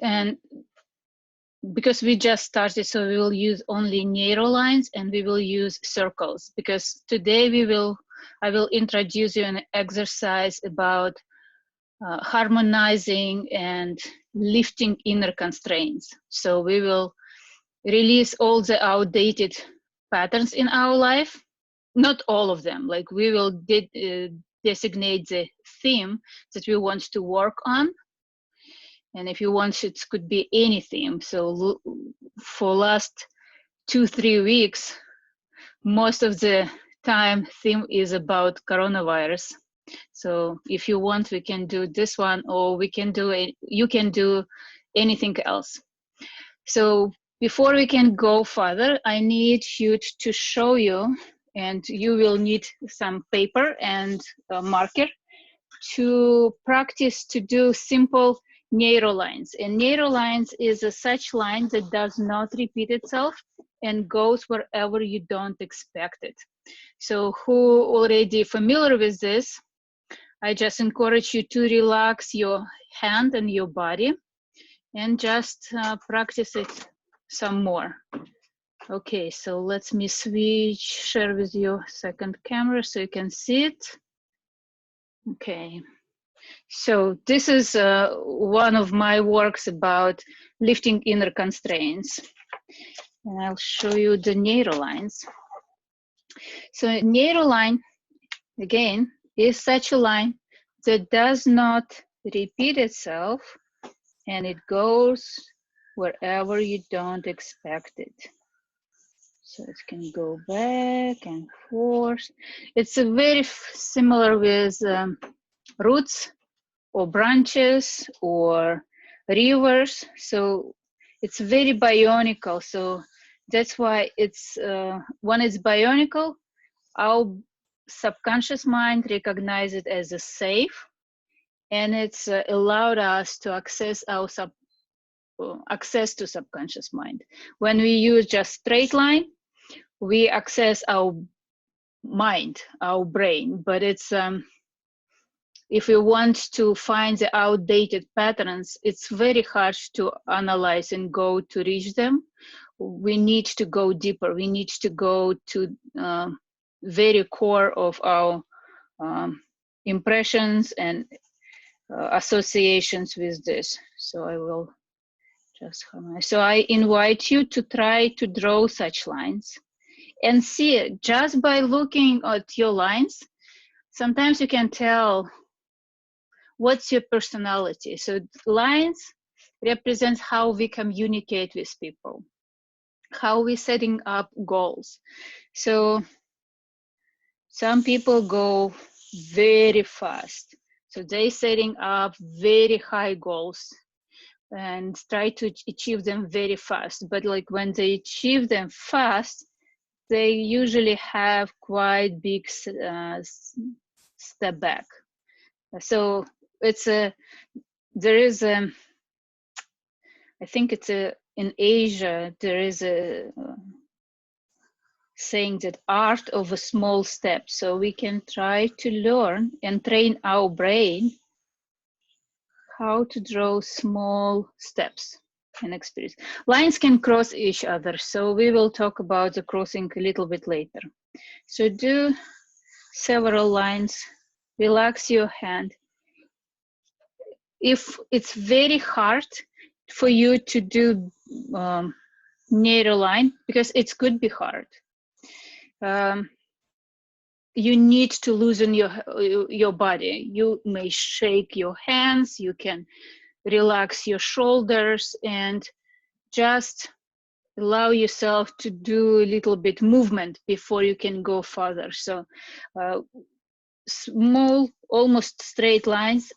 And because we just started, so we will use only narrow lines and we will use circles, because today I will introduce you an exercise about harmonizing and lifting inner constraints. So we will release all the outdated patterns in our life, not all of them, like we will designate the theme that we want to work on. And if you want, it could be any theme. So for last 2-3 weeks, most of the time theme is about coronavirus. So if you want, we can do this one, or we can do it, you can do anything else. So before we can go further, I need you to show you, and you will need some paper and a marker to practice to do simple narrow lines. And narrow lines is a such line that does not repeat itself and goes wherever you don't expect it. So who already familiar with this, I just encourage you to relax your hand and your body and just practice it some more. Okay, so let me share with you second camera so you can see it. Okay, so this is one of my works about lifting inner constraints. And I'll show you the narrow lines. So narrow line, again, is such a line that does not repeat itself and it goes wherever you don't expect it. So it can go back and forth. It's a very similar with roots or branches or rivers. So it's very bionical. So that's why it's when it's bionical, our subconscious mind recognizes it as a safe, and it's allowed us to access our access to subconscious mind. When we use just straight line, we access our mind, our brain, but it's if we want to find the outdated patterns, it's very hard to analyze and go to reach them. We need to go deeper. We need to go to very core of our impressions and associations with this. So I will just, so I invite you to try to draw such lines and see, just by looking at your lines, sometimes you can tell what's your personality. So lines represents how we communicate with people, how we're setting up goals. So some people go very fast. So they're setting up very high goals and try to achieve them very fast. But like when they achieve them fast, they usually have quite big step back. So it's there is I think it's in Asia, there is a saying that art of a small step. So we can try to learn and train our brain how to draw small steps and experience. Lines can cross each other, so we will talk about the crossing a little bit later. So do several lines, relax your hand. If it's very hard for you to do narrow line, because it could be hard, you need to loosen your body. You may shake your hands, you can relax your shoulders and just allow yourself to do a little bit movement before you can go further. So small, almost straight lines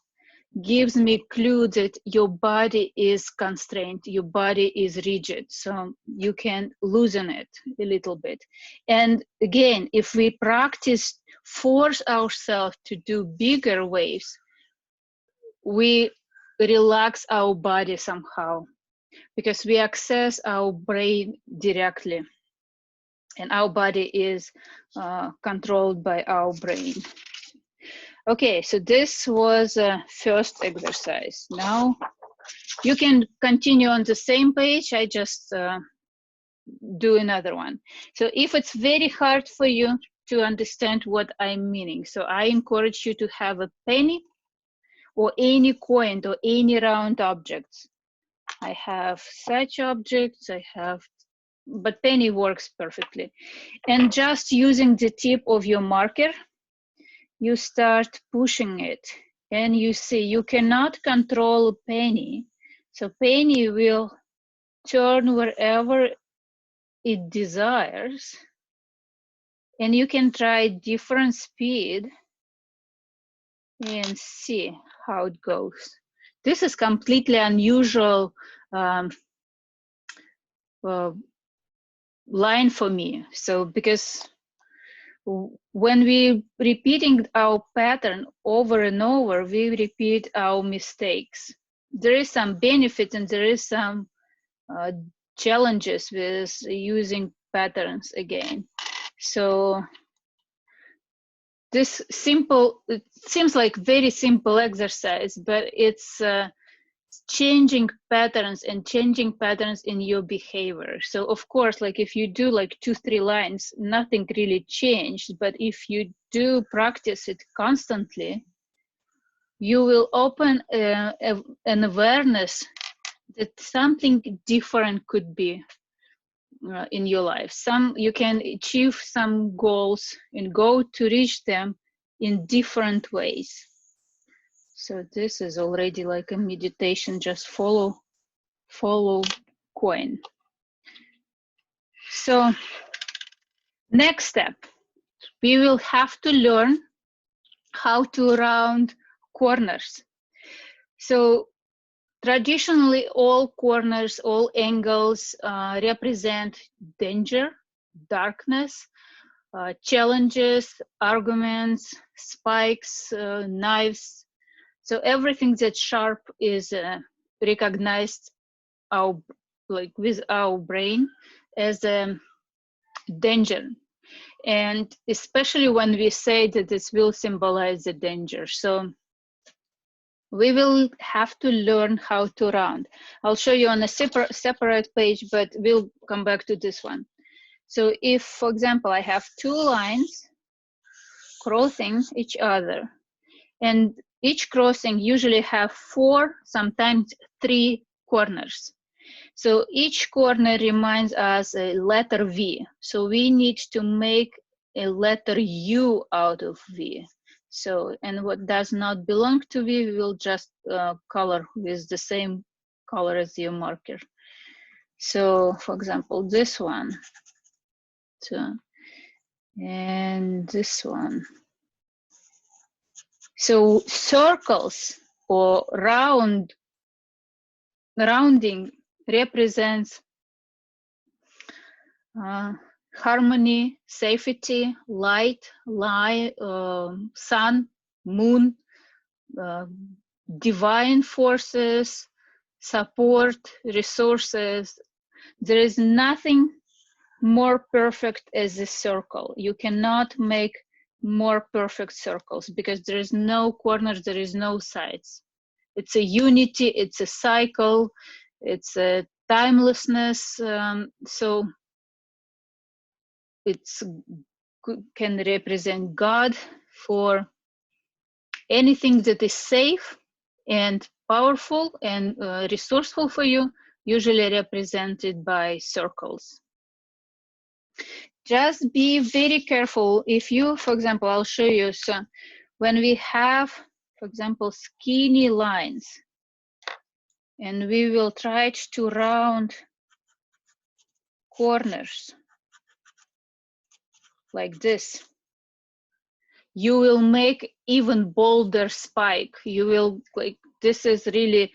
gives me clue that your body is constrained, your body is rigid, so you can loosen it a little bit. And again, if we practice, force ourselves to do bigger waves, we relax our body somehow, because we access our brain directly, and our body is controlled by our brain. Okay, so this was a first exercise. Now You can continue on the same page. I just do another one. So if it's very hard for you to understand what I'm meaning, so I encourage you to have a penny or any coin or any round objects. I have such objects, I have, but penny works perfectly. And just using the tip of your marker, you start pushing it. And you see, you cannot control penny. So penny will turn wherever it desires. And you can try different speed and see how it goes. This is completely unusual line for me. So because when we repeating our pattern over and over, we repeat our mistakes. There is some benefit and there is some challenges with using patterns again. So this simple, it seems like very simple exercise, but it's changing patterns and changing patterns in your behavior. So of course, like if you do like 2-3 lines, nothing really changed, but if you do practice it constantly, you will open an awareness that something different could be in your life. You can achieve some goals and go to reach them in different ways. So this is already like a meditation, just follow coin. So next step, we will have to learn how to round corners. So traditionally, all corners, all angles represent danger, darkness, challenges, arguments, spikes, knives. So everything that's sharp is recognized with our brain as a danger. And especially when we say that this will symbolize the danger. So we will have to learn how to round. I'll show you on a separate page, but we'll come back to this one. So if, for example, I have 2 lines crossing each other, and each crossing usually have 4, sometimes 3 corners. So each corner reminds us a letter V. So we need to make a letter U out of V. So, and what does not belong to V, we will just color with the same color as your marker. So, for example, this one, so, and this one. So circles or rounding represents harmony, safety, light, sun, moon, divine forces, support, resources. There is nothing more perfect as a circle. You cannot make more perfect circles because there is no corners, there is no sides. It's a unity, it's a cycle, it's a timelessness. So it can represent God for anything that is safe and powerful and resourceful for you, usually represented by circles. Just be very careful if you, for example, I'll show you. So when we have, for example, skinny lines, and we will try to round corners like this, you will make even bolder spike. You will, like, this is really,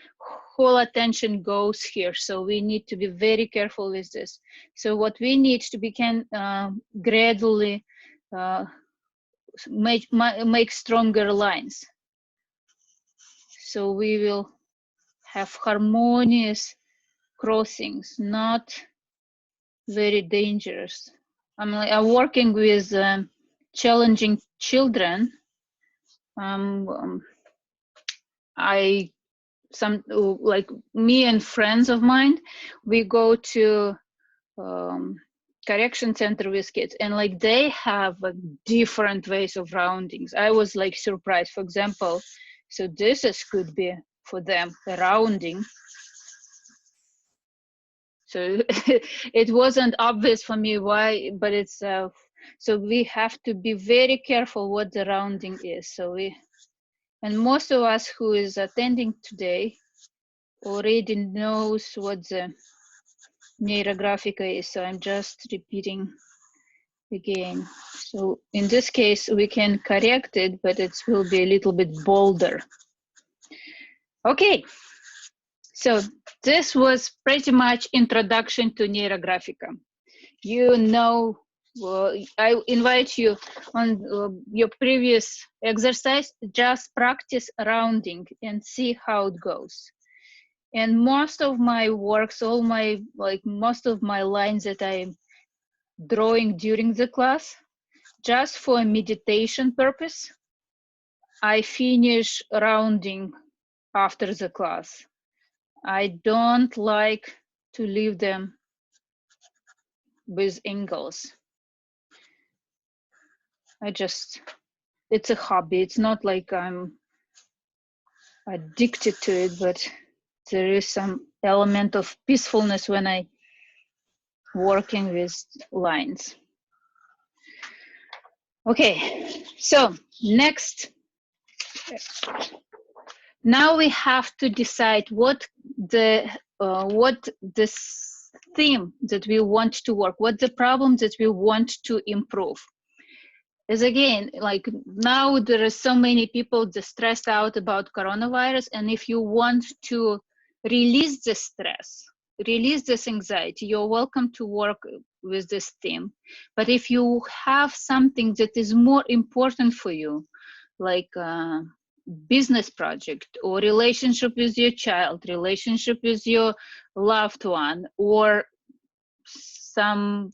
whole attention goes here. So we need to be very careful with this. So what we need to be can gradually make stronger lines. So we will have harmonious crossings, not very dangerous. I'm working with challenging children. I some, like me and friends of mine, we go to correction center with kids, and like they have different ways of roundings. I was like surprised. For example, so this is could be for them a rounding. So it wasn't obvious for me why, but it's so we have to be very careful what the rounding is. So and most of us who is attending today already knows what the Neurographica is. So I'm just repeating again. So in this case, we can correct it, but it will be a little bit bolder. Okay, so this was pretty much introduction to Neurographica. You know, I invite you on your previous exercise, just practice rounding and see how it goes. And most of my works, all my, like most of my lines that I'm drawing during the class, just for meditation purpose, I finish rounding after the class. I don't like to leave them with angles. I just, it's a hobby. It's not like I'm addicted to it, but there is some element of peacefulness when I working with lines. Okay, so next, now we have to decide what this theme that we want to work, what the problem that we want to improve. Is again, like now there are so many people that stressed out about coronavirus, and if you want to release the stress, release this anxiety, you're welcome to work with this theme. But if you have something that is more important for you, like a business project or relationship with your child, relationship with your loved one, or some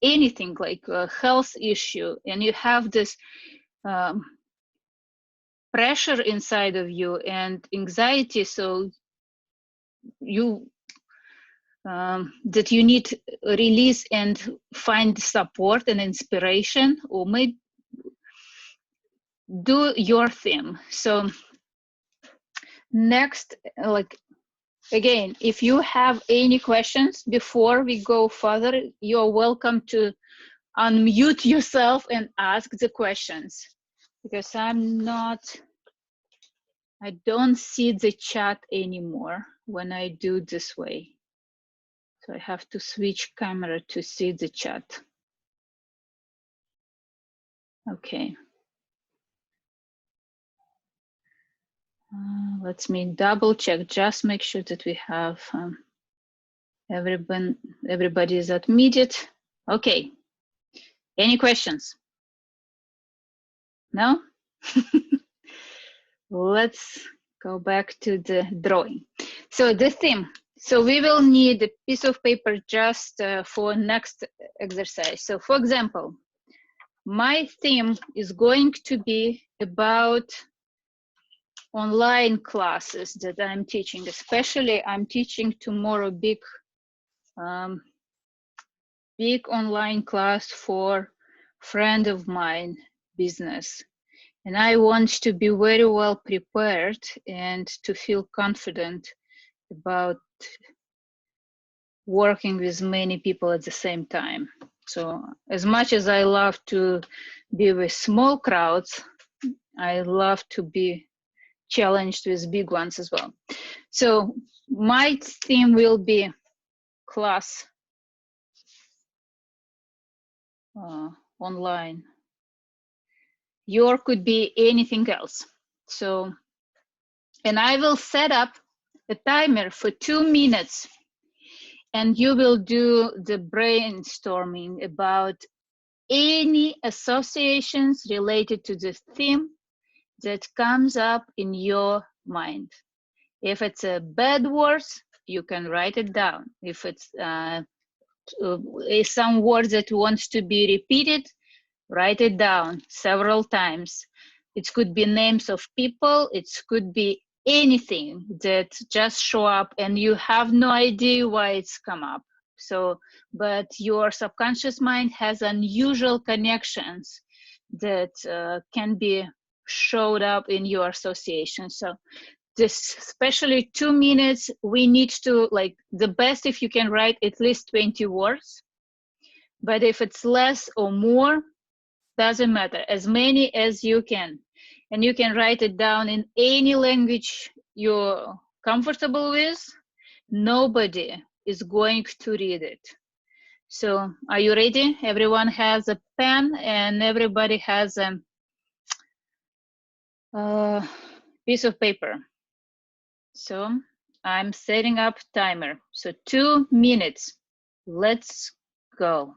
anything like a health issue, and you have this pressure inside of you and anxiety, so you that you need release and find support and inspiration, or maybe do your theme. So next, like again, if you have any questions before we go further, you're welcome to unmute yourself and ask the questions, because I don't see the chat anymore when I do this way. So I have to switch camera to see the chat. Okay. Let me double check, just make sure that we have everybody is admitted. Okay. Any questions? No? Let's go back to the drawing. So the theme. So we will need a piece of paper just for next exercise. So for example, my theme is going to be about online classes that I'm teaching. Especially I'm teaching tomorrow big online class for friend of mine business. And I want to be very well prepared and to feel confident about working with many people at the same time. So as much as I love to be with small crowds, I love to be challenged with big ones as well. So my theme will be class online. Your could be anything else. So, and I will set up a timer for 2 minutes, and you will do the brainstorming about any associations related to the theme that comes up in your mind. If it's a bad words, you can write it down. If it's some word that wants to be repeated, write it down several times. It could be names of people, it could be anything that just show up and you have no idea why it's come up. So, but your subconscious mind has unusual connections that can be showed up in your association. So this, especially 2 minutes, we need to, like, the best if you can write at least 20 words, but if it's less or more, doesn't matter, as many as you can. And you can write it down in any language you're comfortable with. Nobody is going to read it. So are you ready? Everyone has a pen and everybody has a piece of paper. So I'm setting up timer. So 2 minutes. Let's go.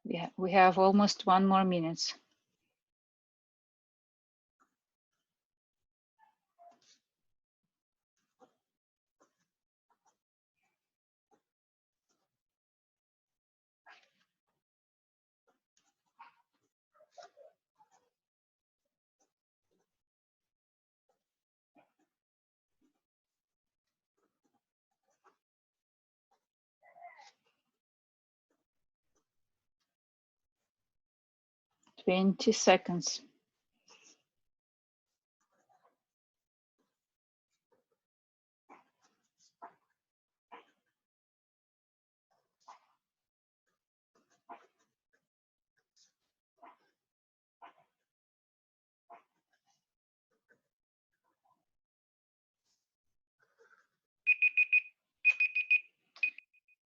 Yeah, we have almost 1 more minute. Twenty seconds.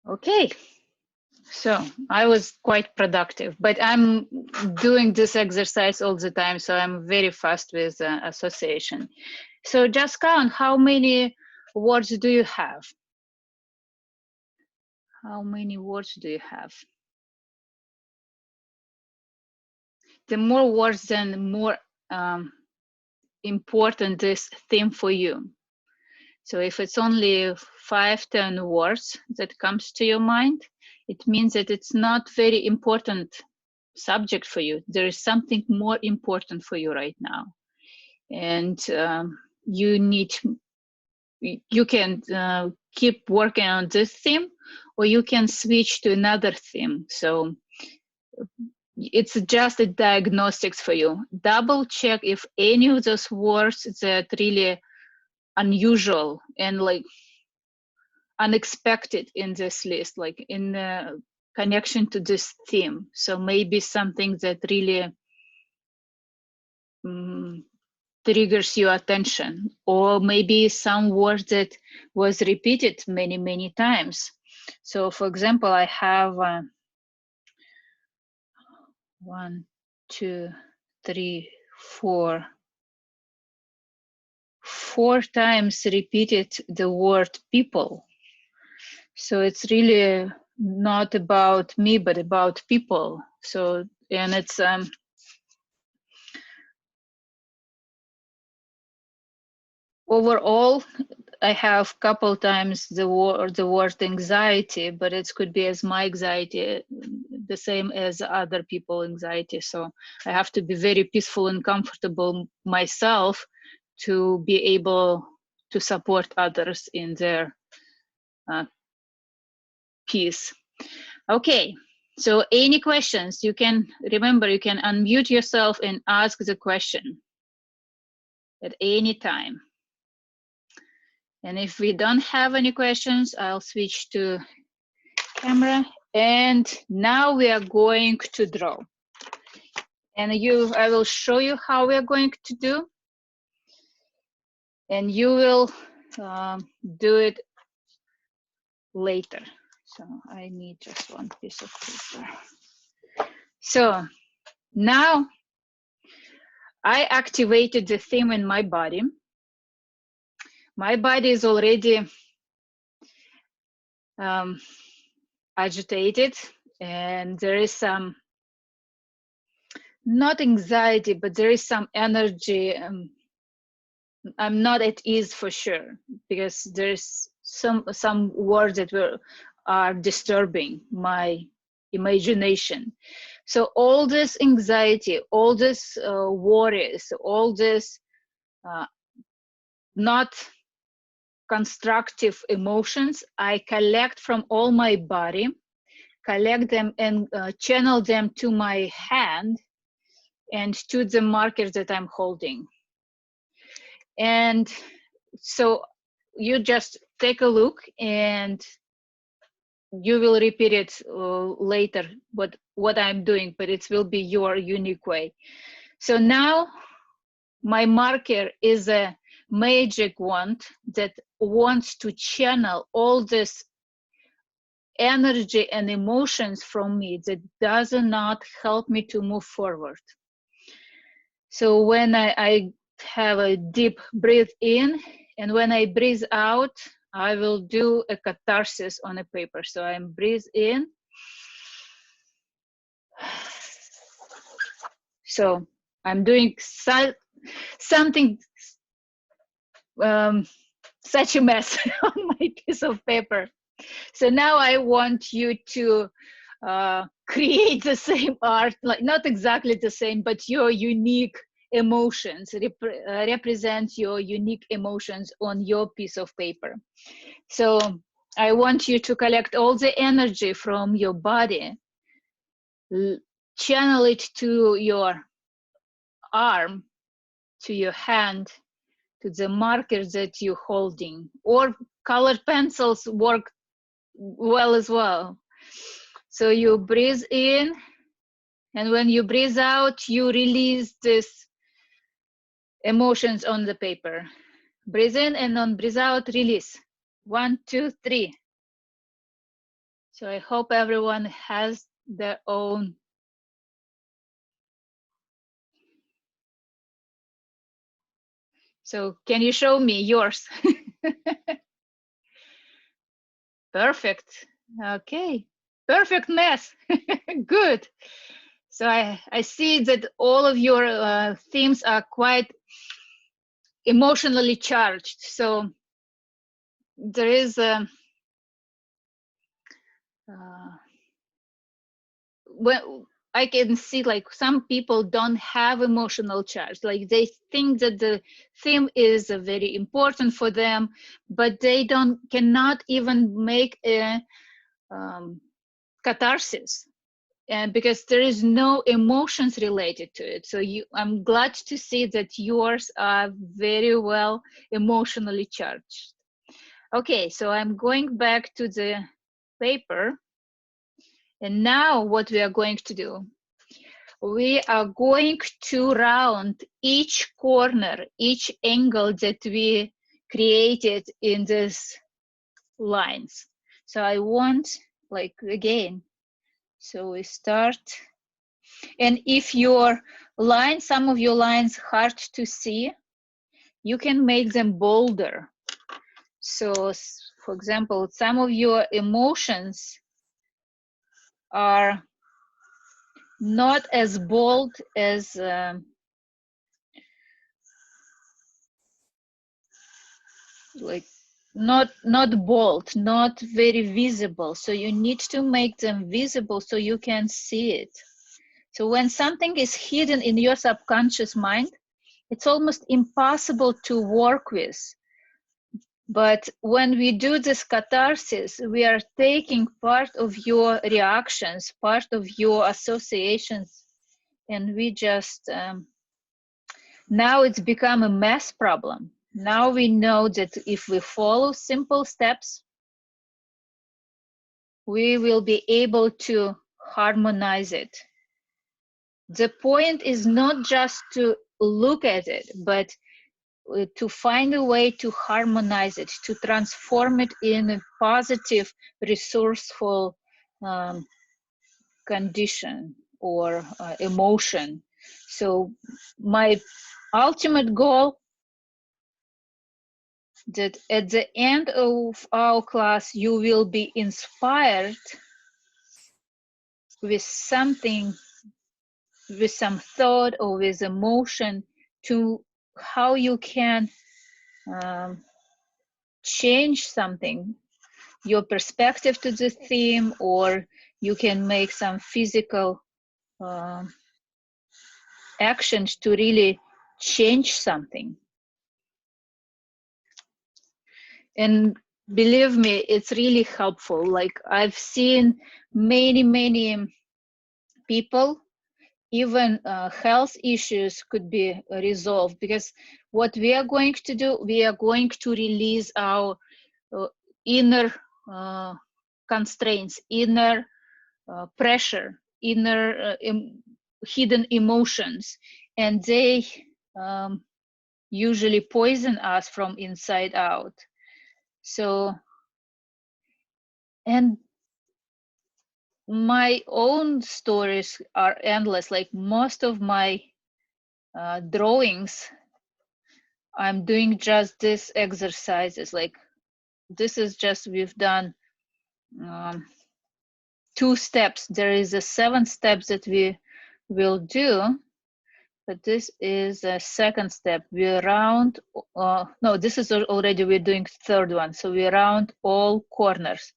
Okay, so I was quite productive, but I'm doing this exercise all the time, so I'm very fast with association. So just count, how many words do you have? How many words do you have? The more words, then the more important this theme for you. So if it's only 5-10 words that comes to your mind, it means that it's not very important subject for you. There is something more important for you right now. And you can keep working on this theme, or you can switch to another theme. So it's just a diagnostics for you. Double check if any of those words that really unusual and like unexpected in this list, like in connection to this theme. So maybe something that really triggers your attention, or maybe some word that was repeated many times. So for example, I have 1, 2, 3, 4 times repeated the word people. So it's really not about me, but about people. So, and it's overall, I have couple times the word anxiety, but it could be as my anxiety, the same as other people anxiety. So I have to be very peaceful and comfortable myself to be able to support others in their peace. Okay, So any questions, you can, remember, you can unmute yourself and ask the question at any time. And if we don't have any questions, I'll switch to camera. And now we are going to draw. And I will show you how we are going to do. And you will do it later. So I need just one piece of paper. So now I activated the theme in my body. My body is already agitated, and there is some, not anxiety, but there is some energy. I'm not at ease for sure, because there's some words that are disturbing my imagination. So all this anxiety, all this worries, all this not constructive emotions, I collect from all my body, collect them and channel them to my hand and to the markers that I'm holding. And so you just take a look and you will repeat it later, what I'm doing, but it will be your unique way. So now my marker is a magic wand that wants to channel all this energy and emotions from me that does not help me to move forward. So when I have a deep breath in, and when I breathe out, I will do a catharsis on a paper. So I'm breathe in. So I'm doing something, such a mess on my piece of paper. So now I want you to create the same art, like not exactly the same, but your unique emotions, represent your unique emotions on your piece of paper. So I want you to collect all the energy from your body, channel it to your arm, to your hand, to the markers that you're holding, or colored pencils work well as well. So you breathe in, and when you breathe out, you release this emotions on the paper. Breathe in, and on breathe out, release. 1, 2, 3. So I hope everyone has their own. So can you show me yours? Perfect. Okay. Perfect mess. Good. So I see that all of your themes are quite emotionally charged. So there is well, I can see like some people don't have emotional charge. Like they think that the theme is very important for them, but they cannot even make a catharsis. And because there is no emotions related to it. So I'm glad to see that yours are very well emotionally charged. Okay, so I'm going back to the paper. And now what we are going to do, we are going to round each corner, each angle that we created in these lines. So I want, like, again, so we start. And if your line, some of your lines hard to see, you can make them bolder. So for example, some of your emotions are not as bold as like not bold, not very visible. So you need to make them visible so you can see it. So when something is hidden in your subconscious mind, it's almost impossible to work with. But when we do this catharsis, we are taking part of your reactions, part of your associations, and we just, now it's become a math problem. Now we know that if we follow simple steps, we will be able to harmonize it. The point is not just to look at it, but to find a way to harmonize it, to transform it in a positive, resourceful condition or emotion. So my ultimate goal, that at the end of our class, you will be inspired with something, with some thought or with emotion, to how you can change something, your perspective to the theme, or you can make some physical actions to really change something. And believe me, it's really helpful. Like, I've seen many people, even health issues could be resolved, because what we are going to do, we are going to release our inner constraints, inner pressure, inner hidden emotions, and they usually poison us from inside out. So, and my own stories are endless. Like, most of my drawings, I'm doing just this exercises. Like, this is just, we've done 2 steps. There is a 7 steps that we will do, but this is a 2nd step. We round, no, this is already, we're doing 3rd one. So we round all corners.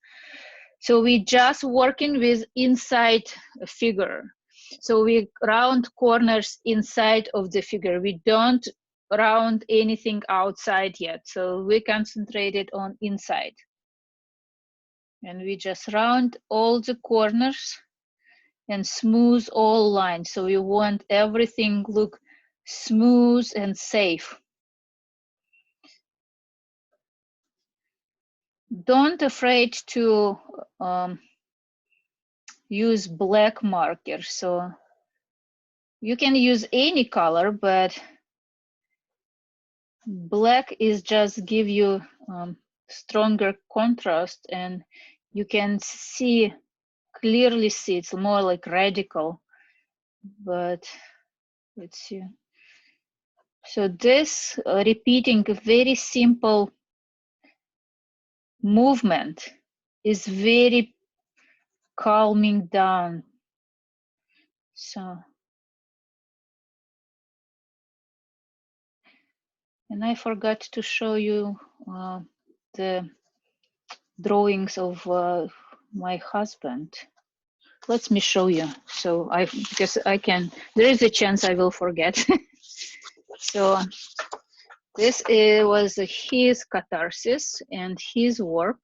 So we just working with inside a figure. So we round corners inside of the figure. We don't round anything outside yet. So we concentrated on inside. And we just round all the corners and smooth all lines. So we want everything look smooth and safe. Don't afraid to use black marker. So you can use any color, but black is just give you stronger contrast, and you can see, clearly see, it's more like radical. But let's see. So this repeating a very simple movement is very calming down. So, and I forgot to show you the drawings of my husband. Let me show you. So because I can, there is a chance I will forget. So this was his catharsis and his work,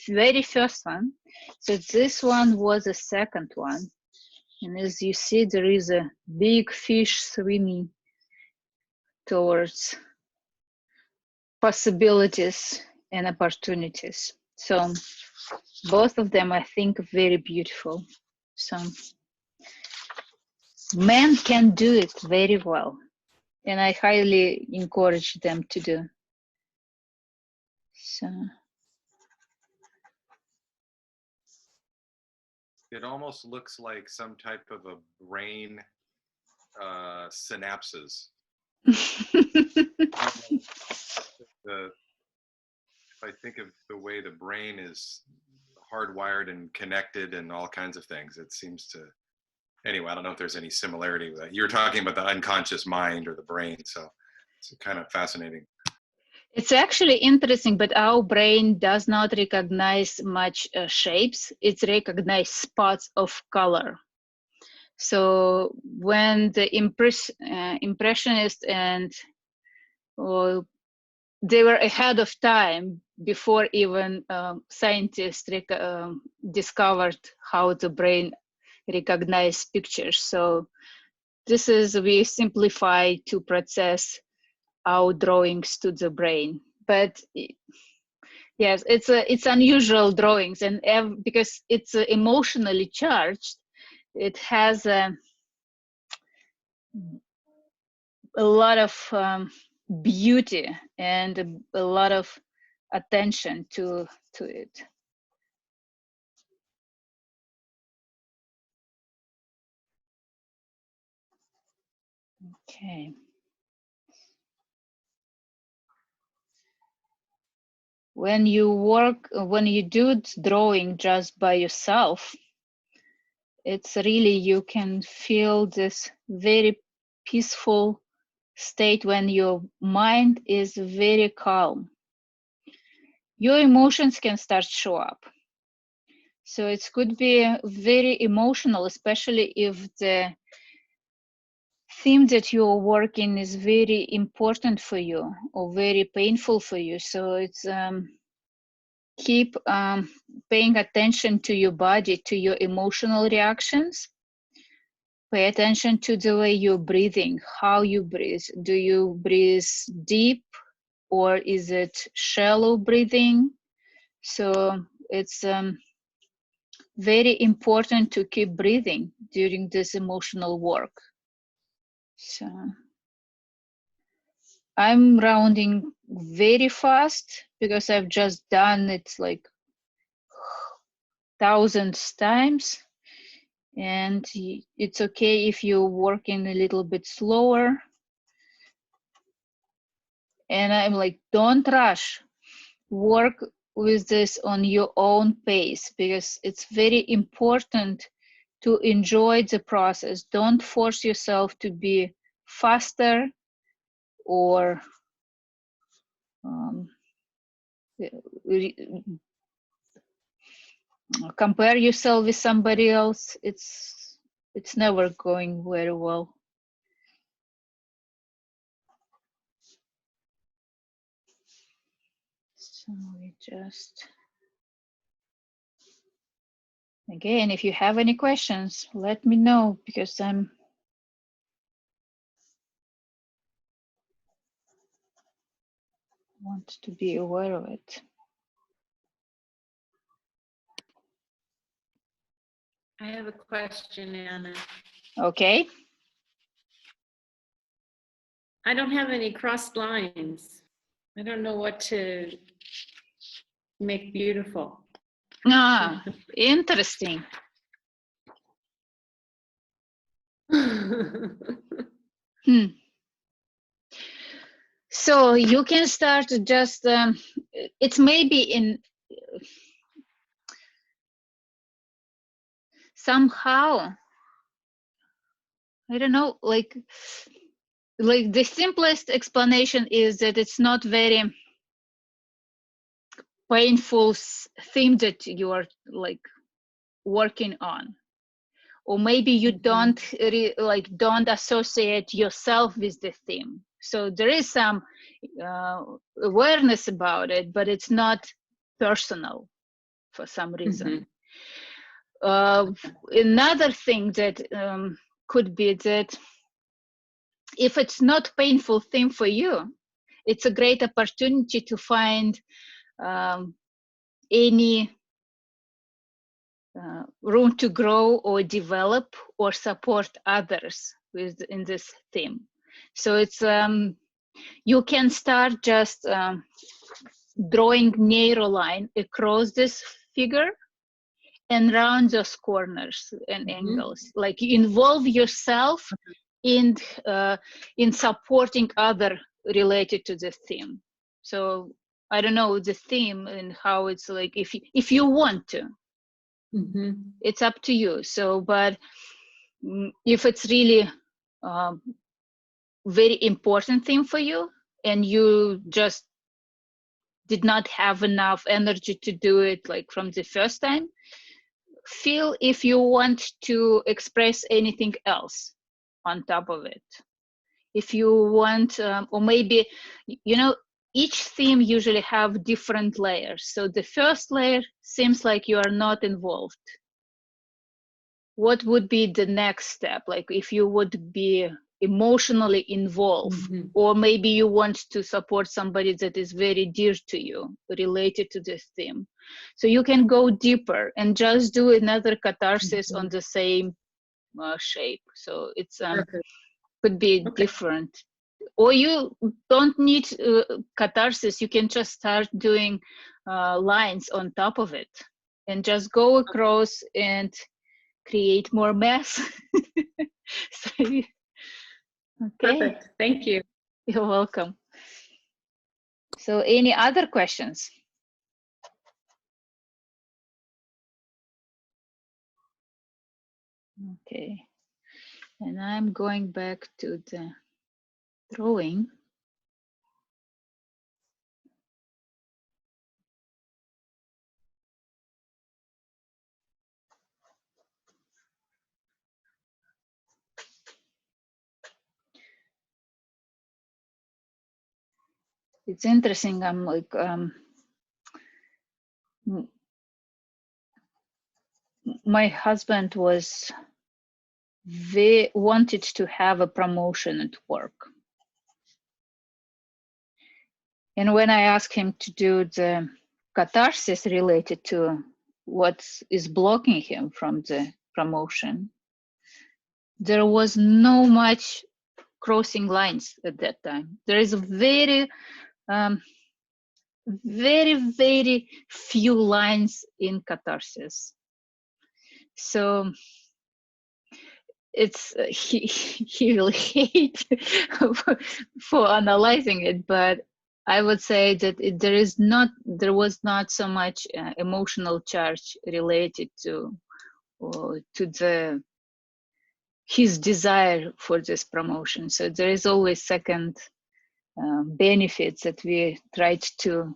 very first one. So this one was the 2nd one. And as you see, there is a big fish swimming towards possibilities and opportunities. So both of them, I think, very beautiful. So men can do it very well, and I highly encourage them to do. So it almost looks like some type of a brain synapses. If I think of the way the brain is hardwired and connected and all kinds of things, it seems to, anyway, I don't know if there's any similarity with that. You were talking about the unconscious mind or the brain, so it's kind of fascinating. It's actually interesting, but our brain does not recognize much shapes. It recognizes spots of color. So when the impressionist and they were ahead of time before even scientists discovered how the brain recognizes pictures. So this is, we simplify to process our drawings to the brain. But yes, it's unusual drawings, and because it's emotionally charged, it has a lot of beauty and a lot of attention to it. Okay. When you do drawing just by yourself, it's really, you can feel this very peaceful state when your mind is very calm. Your emotions can start to show up. So it could be very emotional, especially if the theme that you're working is very important for you or very painful for you. So it's keep paying attention to your body, to your emotional reactions. Pay attention to the way you're breathing, how you breathe. Do you breathe deep or is it shallow breathing? So it's very important to keep breathing during this emotional work. So I'm rounding very fast because I've just done it like thousands times, and it's okay if you're working a little bit slower. And I'm like, don't rush, work with this on your own pace, because it's very important to enjoy the process. Don't force yourself to be faster or compare yourself with somebody else. It's never going very well. So we just, again, if you have any questions, let me know, because I'm want to be aware of it. I have a question, Anna. Okay. I don't have any crossed lines. I don't know what to make beautiful. Ah, interesting. So you can start just, it's maybe in somehow, I don't know, like the simplest explanation is that it's not very painful theme that you are like working on, or maybe you don't don't associate yourself with the theme. So there is some awareness about it, but it's not personal for some reason. Another thing that could be that if it's not painful thing for you, it's a great opportunity to find any room to grow or develop or support others in this theme. So it's you can start just drawing narrow line across this figure and round those corners and angles. Like involve yourself in supporting other related to the theme. So I don't know the theme and how it's like, if you want to, it's up to you. So, but if it's really very important thing for you and you just did not have enough energy to do it like from the first time, feel if you want to express anything else on top of it. If you want, or maybe, you know, each theme usually have different layers. So the first layer seems like you are not involved. What would be the next step? Like if you would be emotionally involved, or maybe you want to support somebody that is very dear to you related to this theme. So you can go deeper and just do another catharsis on the same shape. So it's could be different. Or you don't need catharsis, you can just start doing lines on top of it and just go across and create more mess. So, okay. Perfect. Thank you. You're welcome. So any other questions? Okay. And I'm going back to the drawing. It's interesting. I'm like, my husband wanted to have a promotion at work. And when I asked him to do the catharsis related to what is blocking him from the promotion, there was no much crossing lines at that time. There is a very, very few lines in catharsis. So it's he will hate for analyzing it, but I would say that there was not so much emotional charge related to his desire for this promotion. So there is always second benefits that we tried to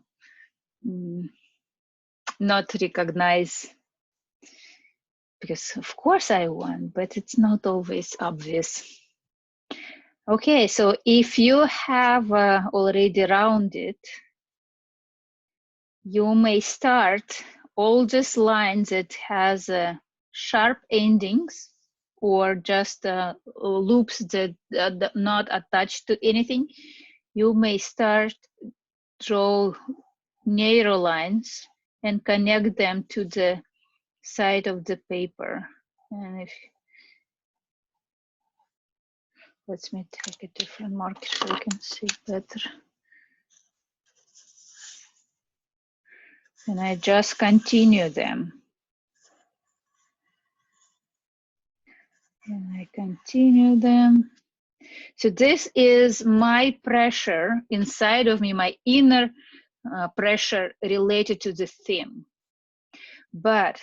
not recognize, because of course I want, but it's not always obvious. Okay, so if you have already rounded, you may start all these lines that has sharp endings or just loops that are not attached to anything. You may start draw narrow lines and connect them to the side of the paper. And if let me take a different marker so I can see better. And I just continue them. And I continue them. So this is my pressure inside of me, my inner pressure related to the theme. But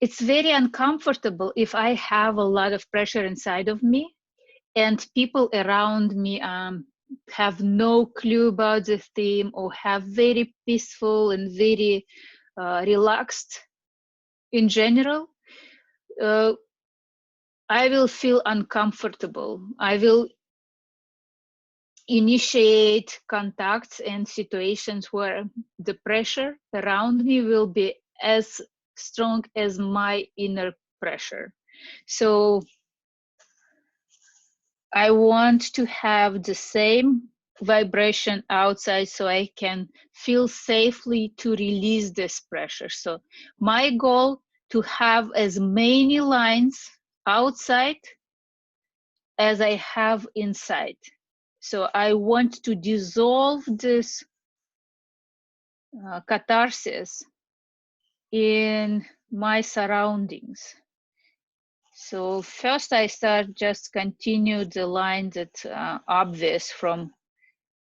it's very uncomfortable if I have a lot of pressure inside of me and people around me have no clue about the theme or have very peaceful and very relaxed in general. I will feel uncomfortable. I will initiate contacts and situations where the pressure around me will be as strong as my inner pressure. So I want to have the same vibration outside so I can feel safely to release this pressure. So my goal to have as many lines outside as I have inside. So I want to dissolve this catharsis in my surroundings. So first I start just continue the line that obvious from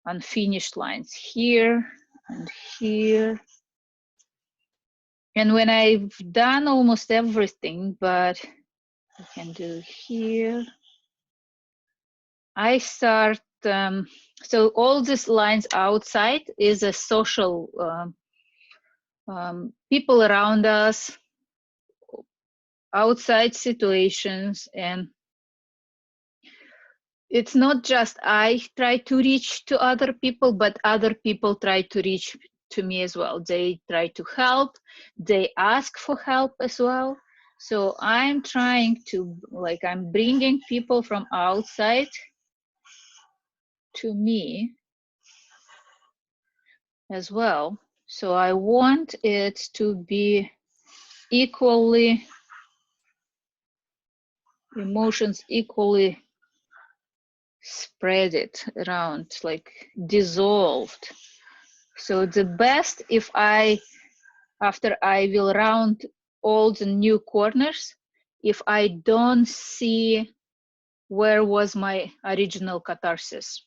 unfinished lines here and here. And when I've done almost everything, but I can do here, I start, so all these lines outside is a social, people around us, outside situations, and it's not just I try to reach to other people, but other people try to reach to me as well. They try to help, they ask for help as well. So I'm trying to, like, I'm bringing people from outside to me as well. So I want it to be equally, emotions equally spread it around, like dissolved. So the best if after I will round all the new corners, if I don't see where was my original catharsis.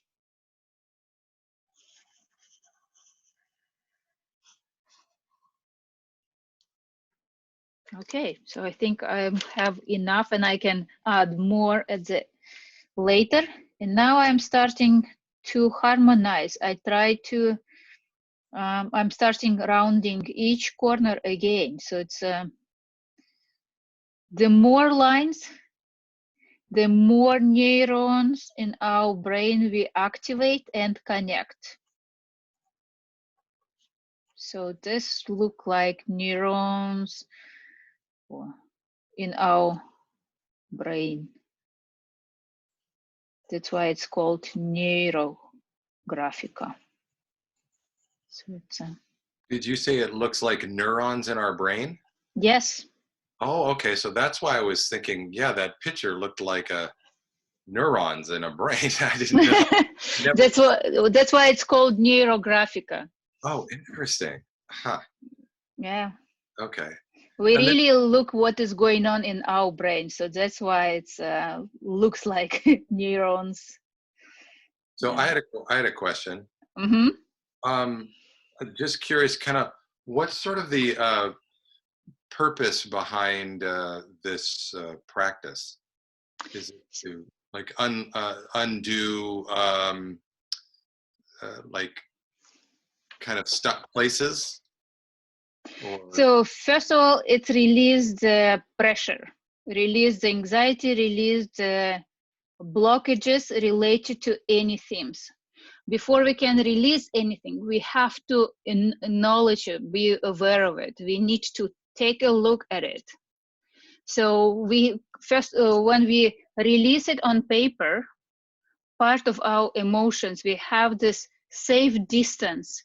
Okay, so I think I have enough and I can add more at the later. And now I'm starting to harmonize. I try to, I'm starting rounding each corner again. So it's the more lines, the more neurons in our brain we activate and connect. So this look like neurons in our brain. That's why it's called Neurographica. So it's Did you say it looks like neurons in our brain? yes. Oh, okay. So that's why I was thinking, yeah, that picture looked like neurons in a brain. I didn't know. That's why it's called Neurographica. Oh, interesting. Huh. Yeah. Okay. We And then, really look what is going on in our brain. So that's why it's looks like neurons. so Yeah. I had a question. Mm-hmm. Just curious, kind of, what's sort of the purpose behind this practice? Is it to like undo like kind of stuck places? Or So first of all, it released the pressure, release the anxiety, release the blockages related to any themes. Before we can release anything, we have to acknowledge it, be aware of it. We need to take a look at it. So we first, when we release it on paper, part of our emotions, we have this safe distance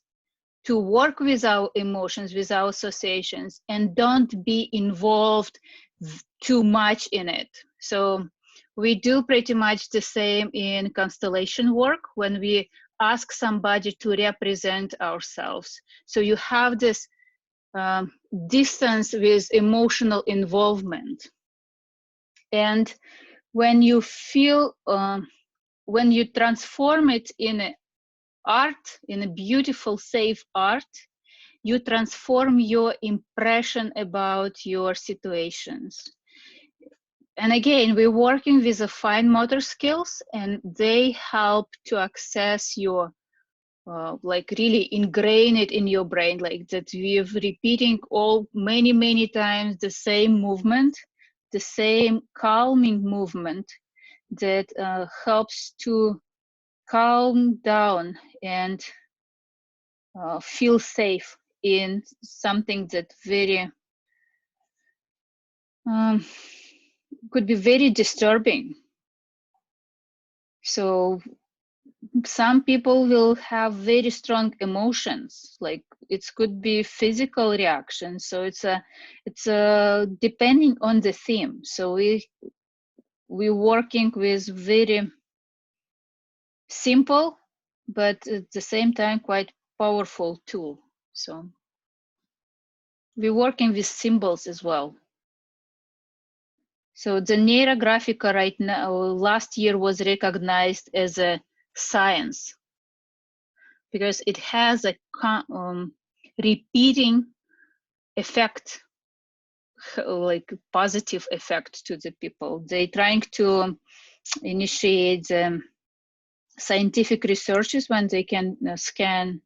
to work with our emotions, with our associations, and don't be involved too much in it. So we do pretty much the same in constellation work when we ask somebody to represent ourselves. So you have this distance with emotional involvement. And when you feel, when you transform it in art, in a beautiful, safe art, you transform your impression about your situations. And again, we're working with the fine motor skills, and they help to access your, like really ingrain it in your brain, like that we're repeating many times the same movement, the same calming movement that helps to calm down and feel safe in something that very could be very disturbing. So some people will have very strong emotions, like it could be physical reactions. So it's depending on the theme. So we're working with very simple, but at the same time quite powerful tool. So we're working with symbols as well. So the Neurographica right now, last year was recognized as a science because it has a repeating effect, like positive effect to the people. They're trying to initiate scientific researches when they can scan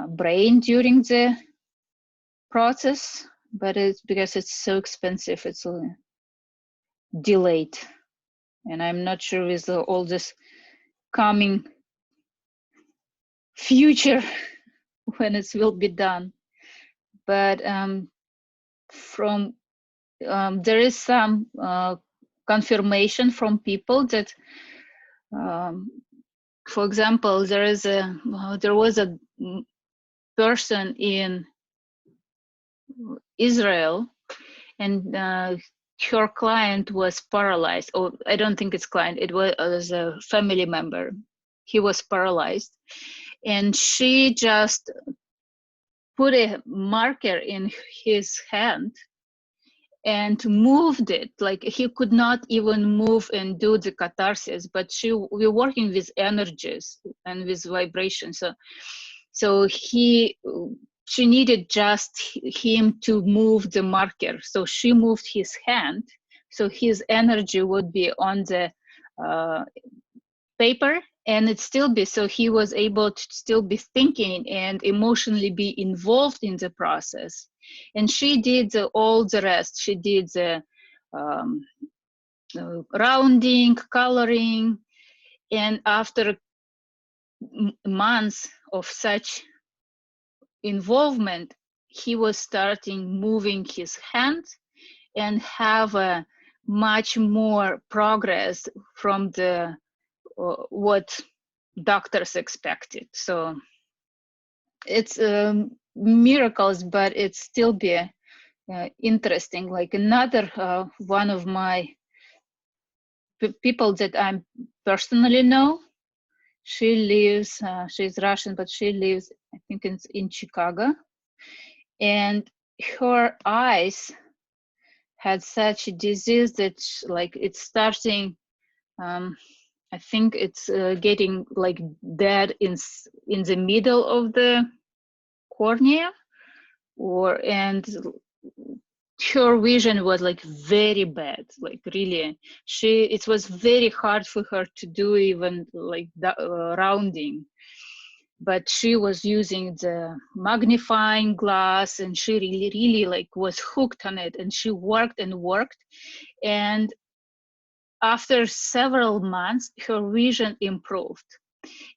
brain during the process, but it's because it's so expensive, it's delayed. And I'm not sure with all this coming future when it will be done. But from there is some confirmation from people that, for example, there was a person in Israel, and her client was paralyzed. Or I don't think it's client. It was a family member. He was paralyzed, and she just put a marker in his hand and moved it. Like he could not even move and do the catharsis, but we're working with energies and with vibrations. So she needed just him to move the marker. So she moved his hand, so his energy would be on the paper, and it still be, so he was able to still be thinking and emotionally be involved in the process. And she did all the rest. She did the rounding, coloring, and after months of such involvement, he was starting moving his hands and have a much more progress from the what doctors expected. So it's miracles, but it's still be interesting. Like another one of my people that I personally know, she lives, she's Russian, but she lives, I think, in Chicago. And her eyes had such a disease that like it's starting, I think it's getting like dead in the middle of the cornea, and her vision was like very bad, like really. It was very hard for her to do even like rounding, but she was using the magnifying glass, and she really like was hooked on it, and she worked and worked, and after several months her vision improved.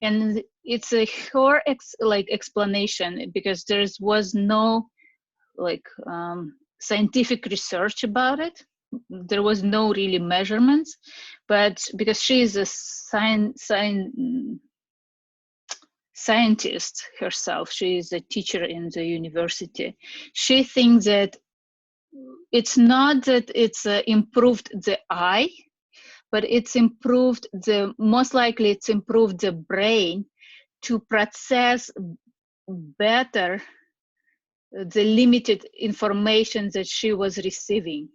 And it's her explanation, because there was no like scientific research about it. There was no really measurements, but because she is a scientist herself, she is a teacher in the university, she thinks that it's not that it's improved the eye, but it's improved most likely it's improved the brain to process better the limited information that she was receiving.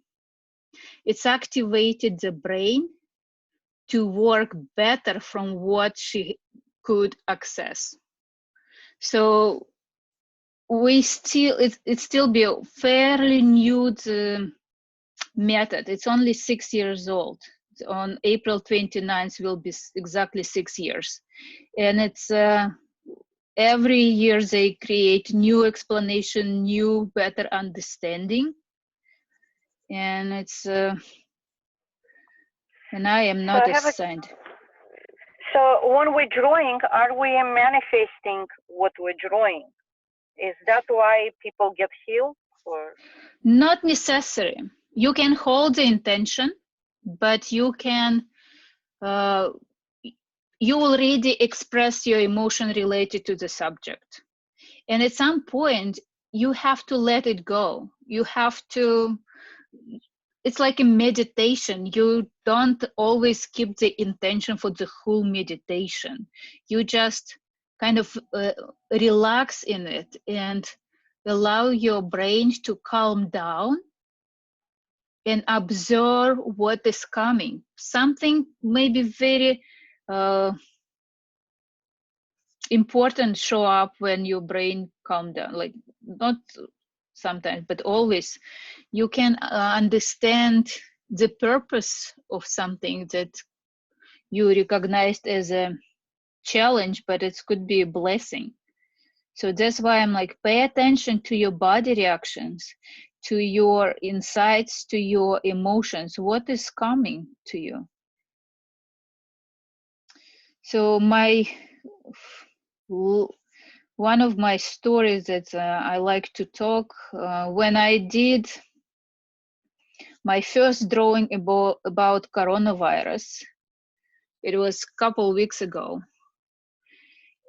It's activated the brain to work better from what she could access. So we still, it's still be a fairly new method. It's only 6 years old. On April 29th will be exactly 6 years. And it's every year they create new explanation, new, better understanding. And it's, and I am not a scientist. So when we're drawing, are we manifesting what we're drawing? Is that why people get healed? Or not necessary. You can hold the intention, but you can you already express your emotion related to the subject, and at some point you have to let it go. You have to, it's like a meditation. You don't always keep the intention for the whole meditation. You just kind of relax in it and allow your brain to calm down and observe what is coming. Something maybe very important show up when your brain calm down, like not sometimes, but always. You can understand the purpose of something that you recognized as a challenge, but it could be a blessing. So that's why I'm like, pay attention to your body reactions, to your insights, to your emotions. What is coming to you? So one of my stories that I like to talk, when I did my first drawing about coronavirus, it was a couple weeks ago.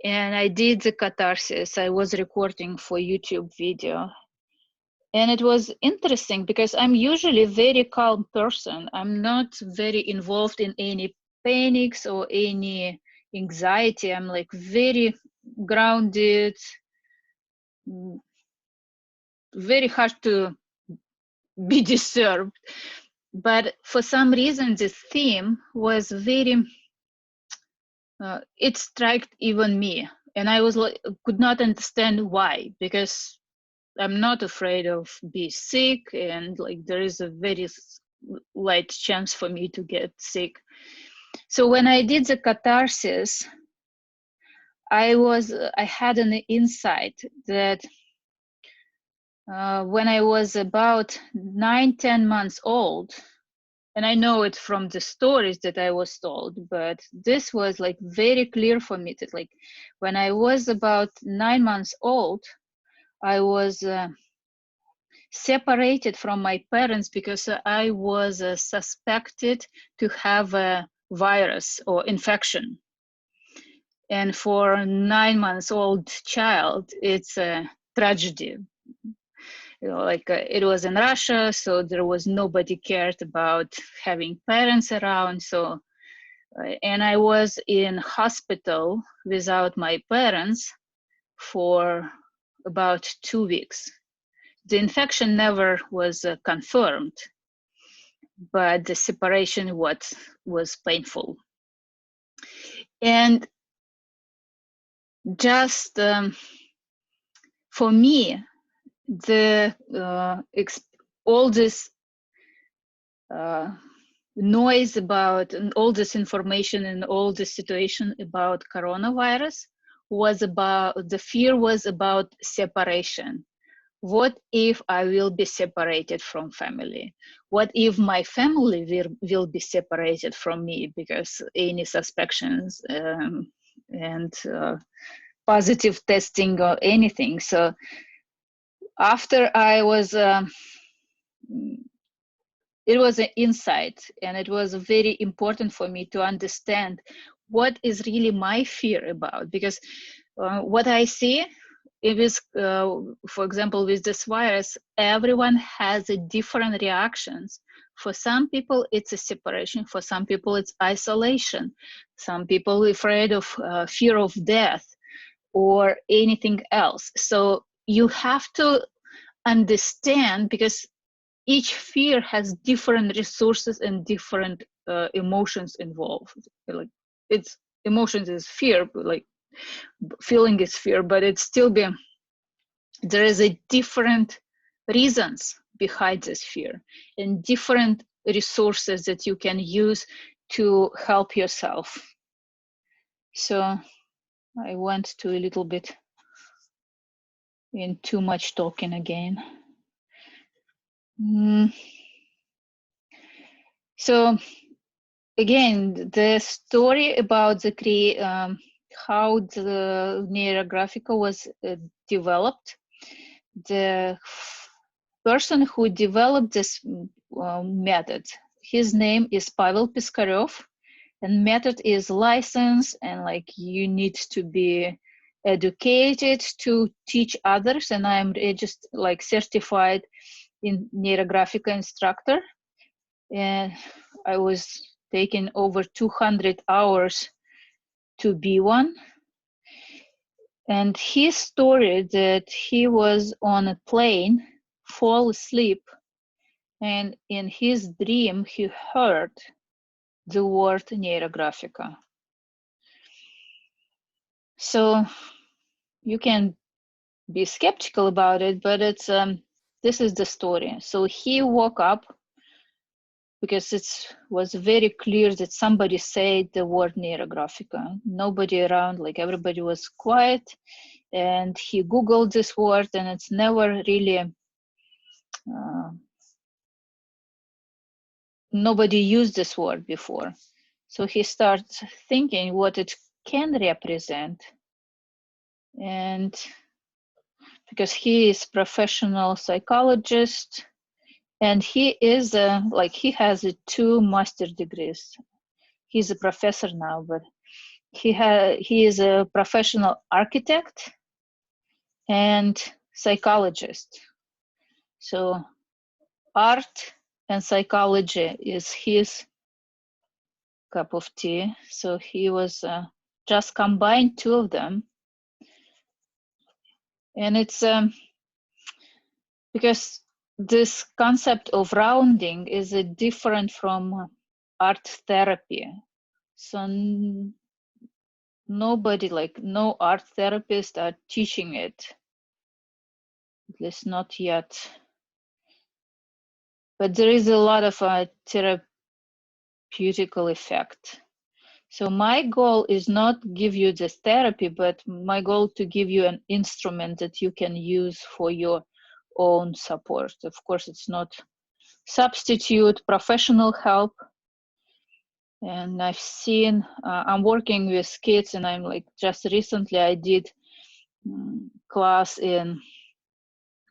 And I did the catharsis. I was recording for YouTube video. And it was interesting because I'm usually a very calm person. I'm not very involved in any panics or any anxiety. I'm like very grounded, very hard to be disturbed. But for some reason, this theme was very, it struck even me. And I was like, could not understand why, because I'm not afraid of being sick, and like there is a very light chance for me to get sick. So when I did the catharsis, I had an insight that when I was about 9-10 months old, and I know it from the stories that I was told, but this was like very clear for me that like when I was about 9 months old, I was separated from my parents because I was suspected to have a virus or infection. And for a 9 months old child, it's a tragedy. You know, like it was in Russia, so there was nobody cared about having parents around. So, and I was in hospital without my parents for about 2 weeks. The infection never was confirmed, but the separation was painful. And just for me, the all this noise about and all this information and all this situation about coronavirus was about, the fear was about separation. What if I will be separated from family? What if my family will be separated from me because any suspicions and positive testing or anything? So after I was, it was an insight, and it was very important for me to understand what is really my fear about, because what I see, it is, for example, with this virus, everyone has a different reactions. For some people, it's a separation. For some people, it's isolation. Some people are afraid of fear of death or anything else. So you have to understand, because each fear has different resources and different emotions involved. Like it's emotions is fear, like feeling is fear, but it's still there is a different reasons behind this fear and different resources that you can use to help yourself. So I went to a little bit in too much talking again. So again, the story about the how the Neurographica was developed. The person who developed this method, his name is Pavel Piskarev, and method is licensed, and like you need to be educated to teach others, and I'm just like certified in Neurographica instructor, and I was taking over 200 hours to be one. And his story that he was on a plane, fall asleep, and in his dream he heard the word Neurographica. So you can be skeptical about it, but it's this is the story. So he woke up because it was very clear that somebody said the word Neurographica. Nobody around, like everybody was quiet, and he Googled this word, and it's never really, nobody used this word before. So he starts thinking what it can represent. And because he is professional psychologist, and he is he has 2 master degrees. He's a professor now, but he is a professional architect and psychologist. So art and psychology is his cup of tea. So he was just combined 2 of them. And it's because this concept of rounding is different from art therapy. So nobody, no art therapist are teaching it, at least not yet. But there is a lot of therapeutical effect. So my goal is not give you this therapy, but my goal to give you an instrument that you can use for your own support. Of course, it's not substitute professional help. And I've seen, I'm working with kids, and I'm just recently I did class in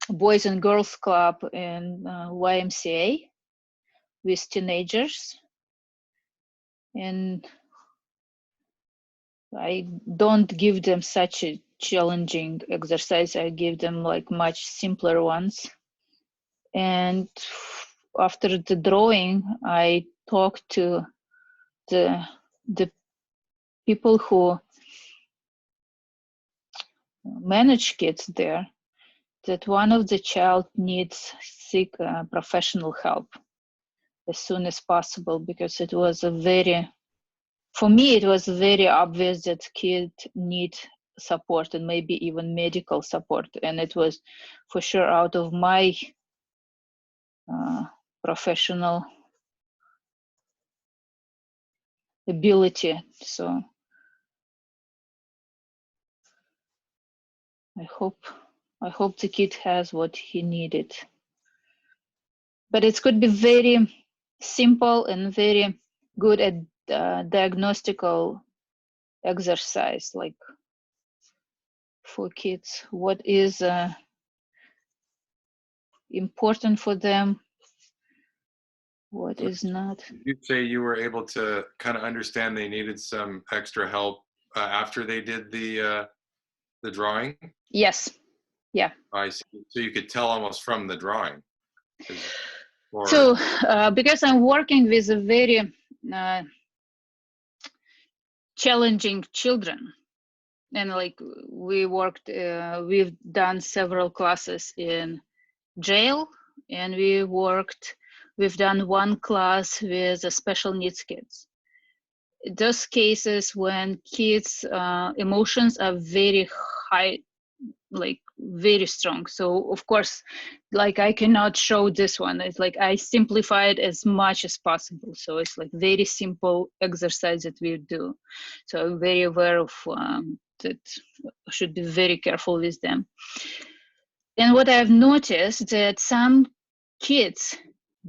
Boys and Girls Club in YMCA with teenagers. And I don't give them such a challenging exercise. I give them much simpler ones. And after the drawing, I talked to the people who manage kids there, that one of the child needs seek professional help as soon as possible, because it was for me, it was very obvious that kids need support and maybe even medical support. And it was for sure out of my professional ability. So I hope the kid has what he needed. But it could be very simple and very good at diagnostical exercise, for kids, what is important for them, what is not. Did you say you were able to kind of understand they needed some extra help after they did the drawing? Yes. Yeah. I see. So you could tell almost from the drawing. So because I'm working with a very challenging children, and we've done several classes in jail, and we've done one class with special needs kids. Those cases when kids emotions are very high, very strong. So of course, I cannot show this one. It's I simplify it as much as possible. So it's very simple exercise that we do. So I'm very aware of that. Should be very careful with them. And what I've noticed that some kids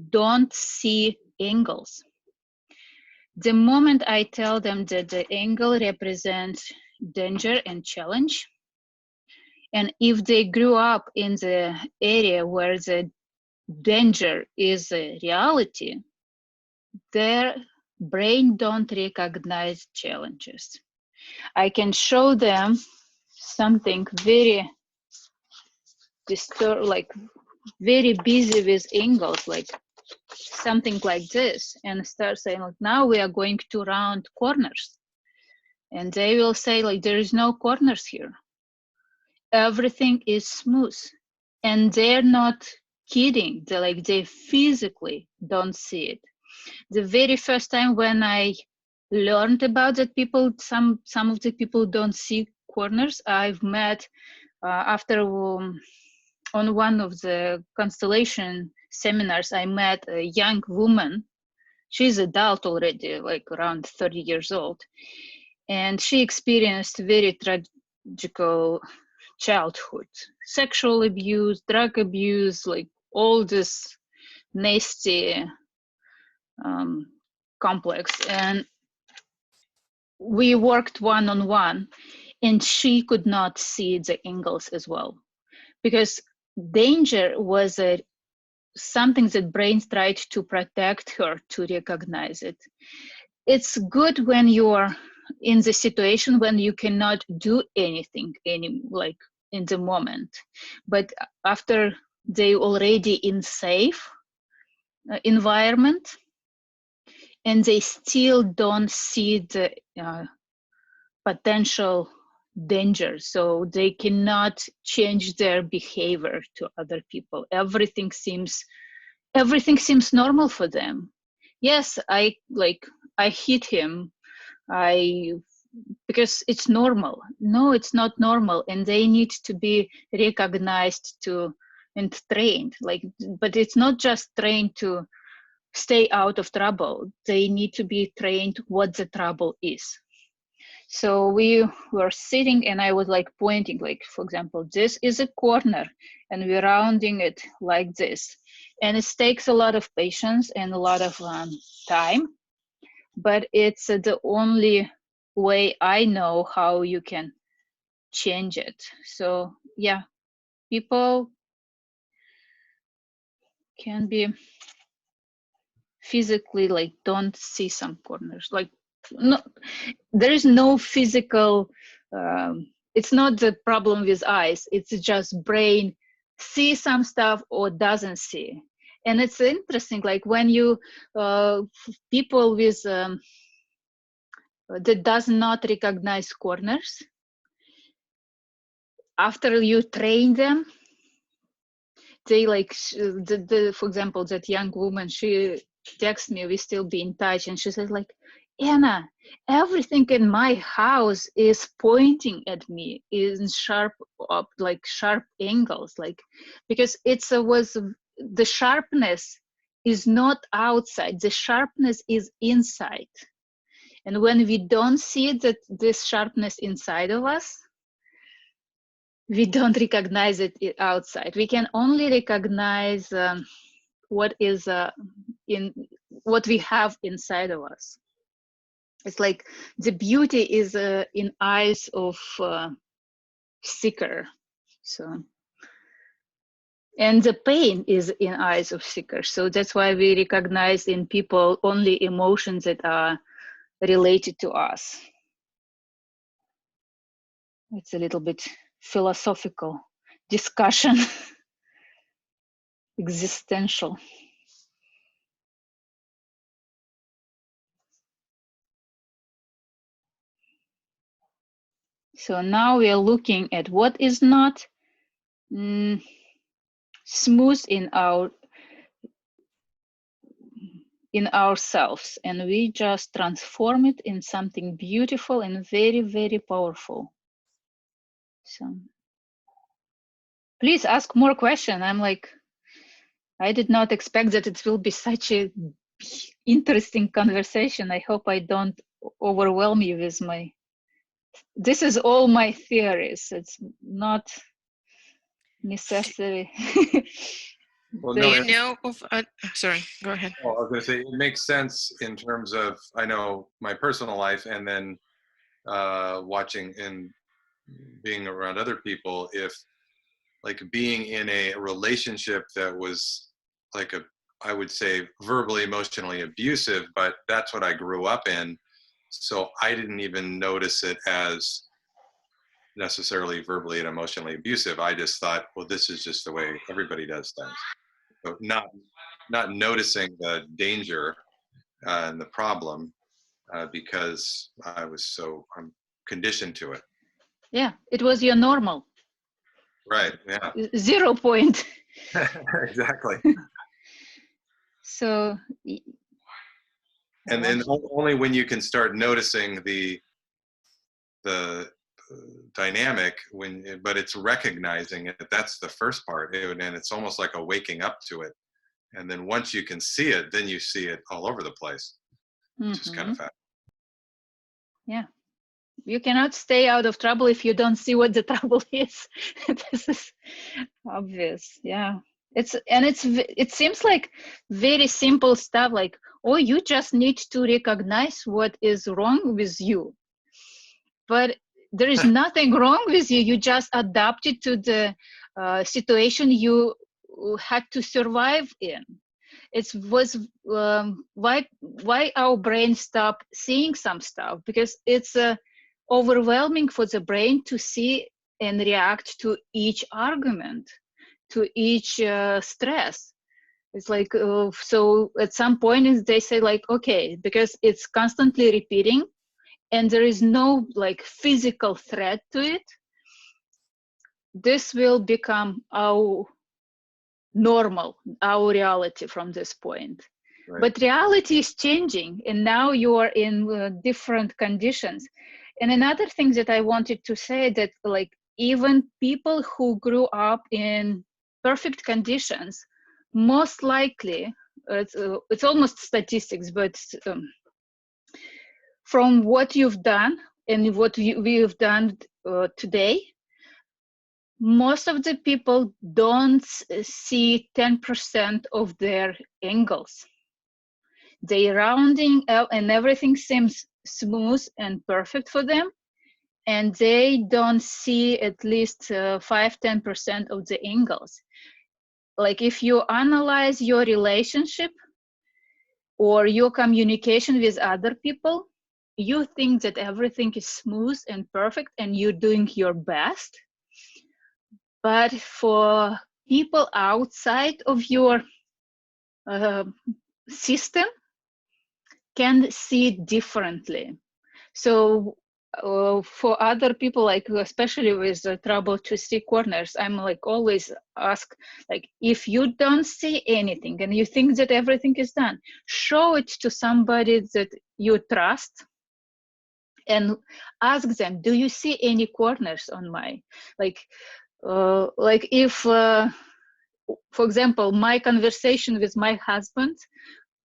don't see angles. The moment I tell them that the angle represents danger and challenge, and if they grew up in the area where the danger is a reality, their brain don't recognize challenges. I can show them something very very busy with angles, something like this, and start saying now we are going to round corners, and they will say there is no corners here, everything is smooth. And they're not kidding, they physically don't see it. The very first time when I learned about that some of the people don't see corners, I've met after on one of the constellation seminars, I met a young woman. She's adult already, around 30 years old. And she experienced very tragical childhood, sexual abuse, drug abuse, all this nasty complex. And we worked one-on-one, and she could not see the angles as well, because danger was something that brain tried to protect her to recognize it. It's good when you're in the situation when you cannot do anything like in the moment, but after they already in safe environment and they still don't see the potential danger, so they cannot change their behavior to other people. Everything seems normal for them. Yes, I hit him, because it's normal. No, it's not normal, and they need to be recognized and trained. But it's not just trained to stay out of trouble. They need to be trained what the trouble is. So we were sitting, and I was pointing, for example, this is a corner, and we're rounding it like this. And it takes a lot of patience and a lot of time, but it's the only way I know how you can change it. So yeah, people can be physically don't see some corners. No, there is no physical, it's not the problem with eyes, it's just brain see some stuff or doesn't see. And it's interesting, when you people with that does not recognize corners, after you train them, they for example, that young woman, she texts me, we still be in touch, and she says Anna, everything in my house is pointing at me in sharp angles, because was the sharpness is not outside, the sharpness is inside. And when we don't see that this sharpness inside of us, we don't recognize it outside. We can only recognize what is in what we have inside of us. It's the beauty is in eyes of seeker. So, and the pain is in eyes of seeker. So that's why we recognize in people only emotions that are related to us. It's a little bit philosophical discussion, existential. So now we are looking at what is not smooth in ourselves, and we just transform it in something beautiful and very, very powerful. So please ask more questions. I did not expect that it will be such a interesting conversation. I hope I don't overwhelm you with this is all my theories. It's not necessary. Well, Do no, you know of, sorry, go ahead. well, I was going to say, it makes sense in terms of, I know my personal life, and then watching and being around other people, if being in a relationship that was I would say verbally, emotionally abusive, but that's what I grew up in. So I didn't even notice it as necessarily verbally and emotionally abusive. I just thought, well, this is just the way everybody does things. So not noticing the danger and the problem because I'm conditioned to it. Yeah, it was your normal. Right, yeah. 0 point. Exactly. So. And then only when you can start noticing the dynamic, but it's recognizing it, that's the first part, and it's almost like a waking up to it. And then once you can see it, then you see it all over the place. Which is kind of fast. Yeah, you cannot stay out of trouble if you don't see what the trouble is. This is obvious. Yeah, it seems like very simple stuff, oh, you just need to recognize what is wrong with you. but there is nothing wrong with you. You just adapted to the situation you had to survive in. It was why our brain stopped seeing some stuff, because it's overwhelming for the brain to see and react to each argument, to each stress. It's like, so at some point they say like, okay, because it's constantly repeating and there is no like physical threat to it, this will become our normal, our reality from this point. Right. But reality is changing, and now you are in different conditions. And another thing that I wanted to say, that like even people who grew up in perfect conditions, most likely, it's almost statistics, but from what you've done and what we've done today, most of the people don't see 10% of their angles. They're rounding out and everything seems smooth and perfect for them. And they don't see at least 5-10% of the angles. Like if you analyze your relationship or your communication with other people, you think that everything is smooth and perfect and you're doing your best. But for people outside of your system can see it differently. So for other people, like especially with trouble to see corners, I'm like always ask, like, if you don't see anything and you think that everything is done, show it to somebody that you trust and ask them, do you see any corners on my, like if, for example, my conversation with my husband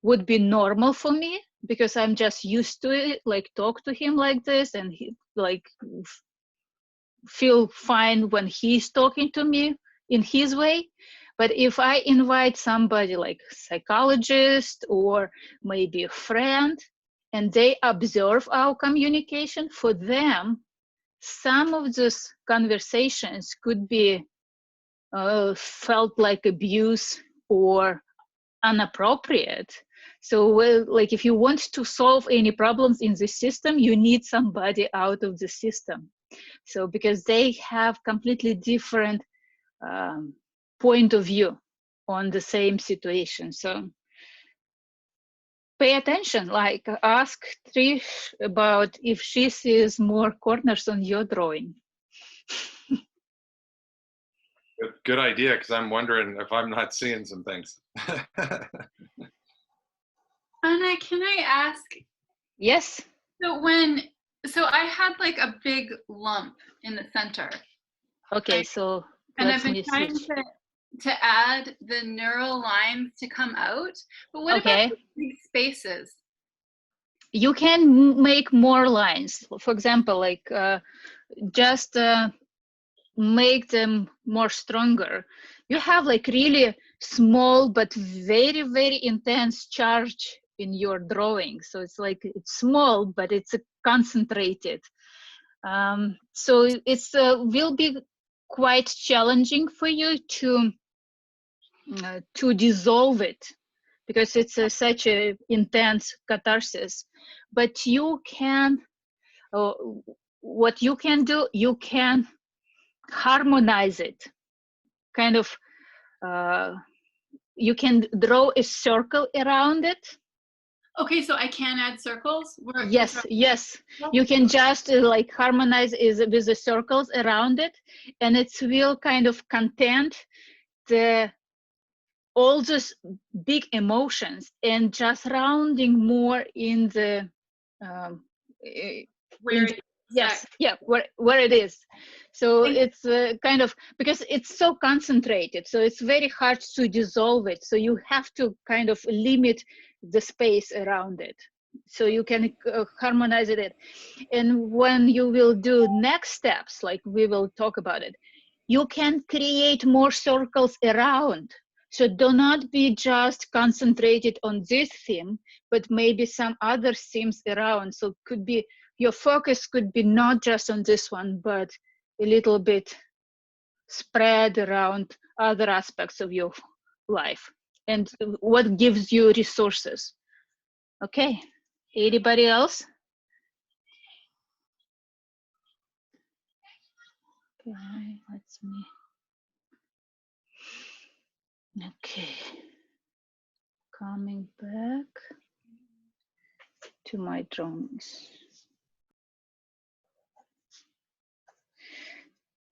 would be normal for me because I'm just used to it, like talk to him like this and he like feel fine when he's talking to me in his way. But if I invite somebody like psychologist or maybe a friend and they observe our communication, for them, some of those conversations could be felt like abuse or inappropriate. So like if you want to solve any problems in the system, you need somebody out of the system. So because they have completely different point of view on the same situation. So pay attention, like ask Trish about if she sees more corners on your drawing. Good idea, because I'm wondering if I'm not seeing some things. Anna, can I ask? Yes. So I had like a big lump in the center. Okay, so and I've been trying to add the neural lines to come out, but what about the big spaces? You can make more lines. For example, like just make them more stronger. You have like really small but very, very intense charge in your drawing. So it's like it's small, but it's concentrated. So it's will be quite challenging for you to dissolve it because it's such an intense catharsis. But you can, what you can do, you can harmonize it, kind of you can draw a circle around it. Okay, so I can add circles? Yes, yes. You can just like harmonize with the circles around it, and it will kind of content all those big emotions and just rounding more in the yes, yeah, where it is. So it's kind of, because it's so concentrated, so it's very hard to dissolve it. So you have to kind of limit the space around it so you can harmonize it. And when you will do next steps, like we will talk about it, you can create more circles around. So do not be just concentrated on this theme, but maybe some other themes around. So it could be your focus could be not just on this one, but a little bit spread around other aspects of your life and what gives you resources. Okay, anybody else? Okay, let's me. Okay, coming back to my drawings.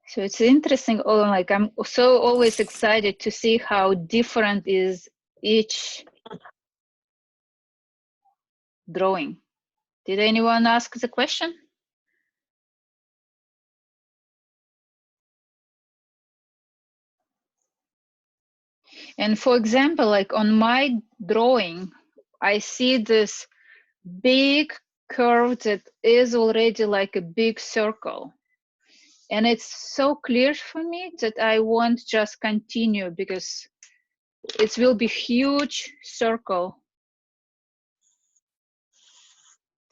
So it's interesting. Oh, like I'm so always excited to see how different is each drawing. Did anyone ask the question? And for example, like on my drawing, I see this big curve that is already like a big circle. And it's so clear for me that I won't just continue because it will be huge circle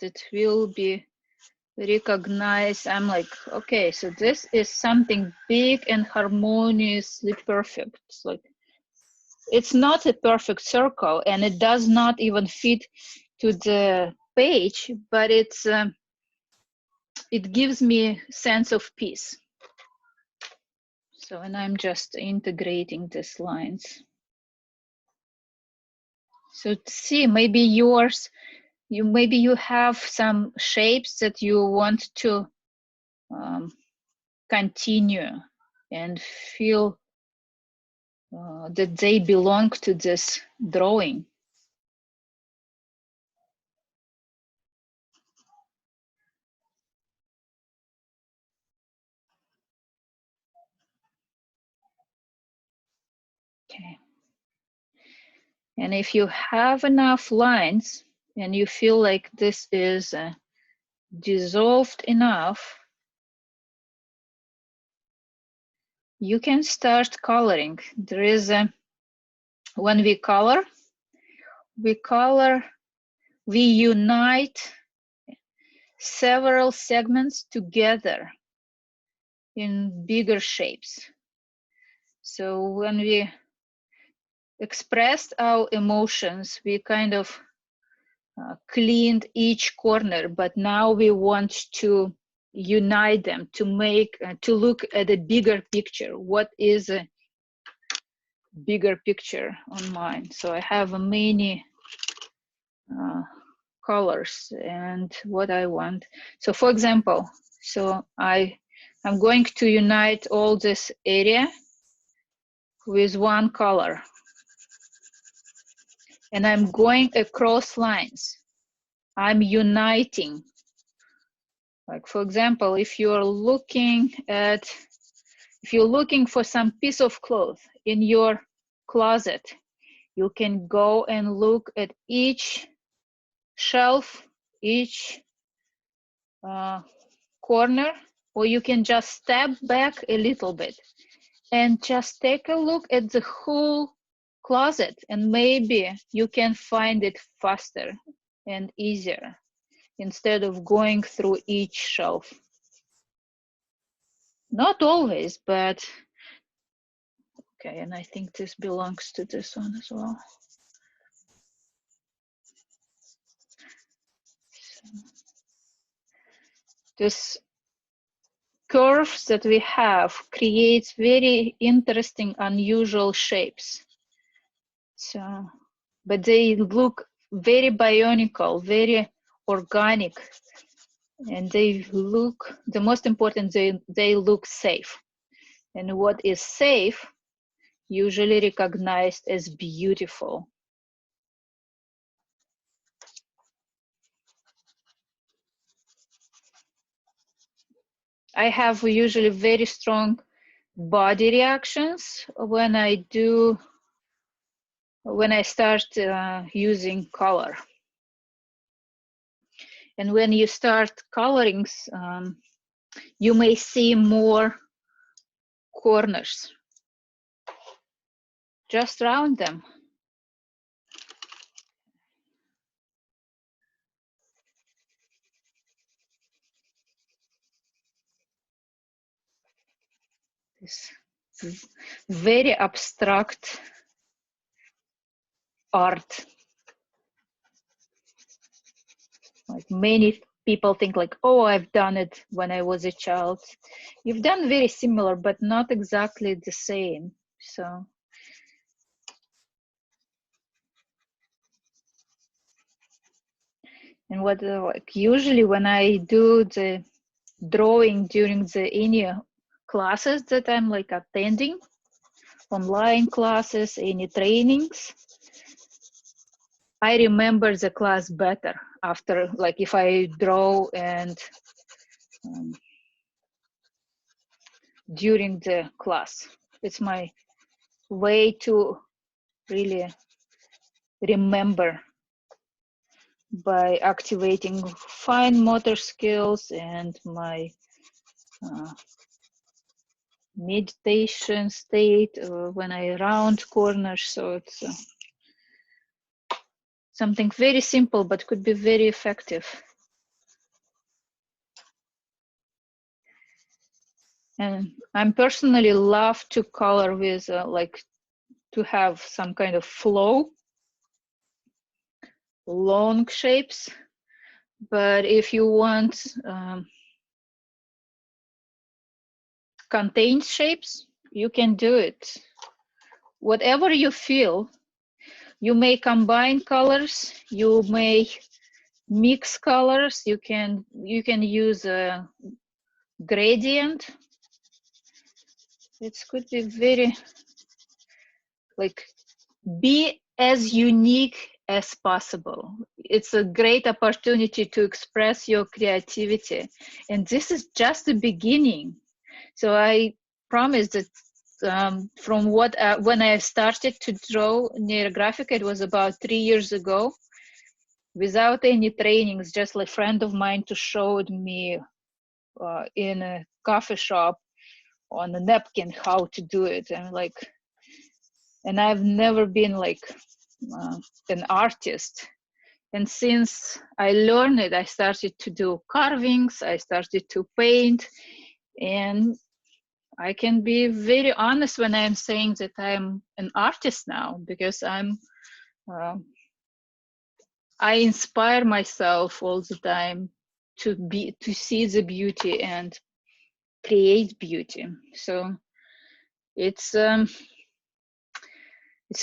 that will be recognized. I'm like, okay, so this is something big and harmoniously perfect. It's like, it's not a perfect circle and it does not even fit to the page, but it's it gives me sense of peace. So, and I'm just integrating these lines. So see, maybe yours, maybe you have some shapes that you want to continue and feel that they belong to this drawing. Okay. And if you have enough lines and you feel like this is dissolved enough, you can start coloring. There is a, when we color, we unite several segments together in bigger shapes. So when we expressed our emotions, we kind of cleaned each corner, but now we want to unite them to make, to look at a bigger picture. What is a bigger picture on mine? So I have many colors and what I want. So for example, so I'm going to unite all this area with one color. And I'm going across lines. I'm uniting. Like for example, if you're looking for some piece of cloth in your closet, you can go and look at each shelf, each corner, or you can just step back a little bit and just take a look at the whole closet, and maybe you can find it faster and easier instead of going through each shelf. Not always, but okay, and I think this belongs to this one as well. So, this curves that we have creates very interesting, unusual shapes. So, but they look very bionical, very organic, and they look, the most important, they look safe. And what is safe usually recognized as beautiful. I have usually very strong body reactions when I start using color. And when you start coloring, you may see more corners. Just round them. this very abstract art. Like many people think like, oh, I've done it when I was a child. You've done very similar, but not exactly the same. So. And what like usually when I do the drawing during any classes that I'm like attending, online classes, any trainings, I remember the class better after, like if I draw and during the class. It's my way to really remember by activating fine motor skills and my meditation state when I round corners. So it's something very simple, but could be very effective. And I'm personally love to color with like to have some kind of flow, long shapes. But if you want contained shapes, you can do it. Whatever you feel, you may combine colors, you may mix colors, you can use a gradient. It could be very, like, be as unique as possible. It's a great opportunity to express your creativity. And this is just the beginning. So I promise that from what when I started to draw Neurographica, it was about 3 years ago, without any trainings, just like a friend of mine to showed me in a coffee shop on a napkin how to do it. And I've never been like an artist. And since I learned it, I started to do carvings, I started to paint, and I can be very honest when I'm saying that I'm an artist now, because I inspire myself all the time to see the beauty and create beauty. So it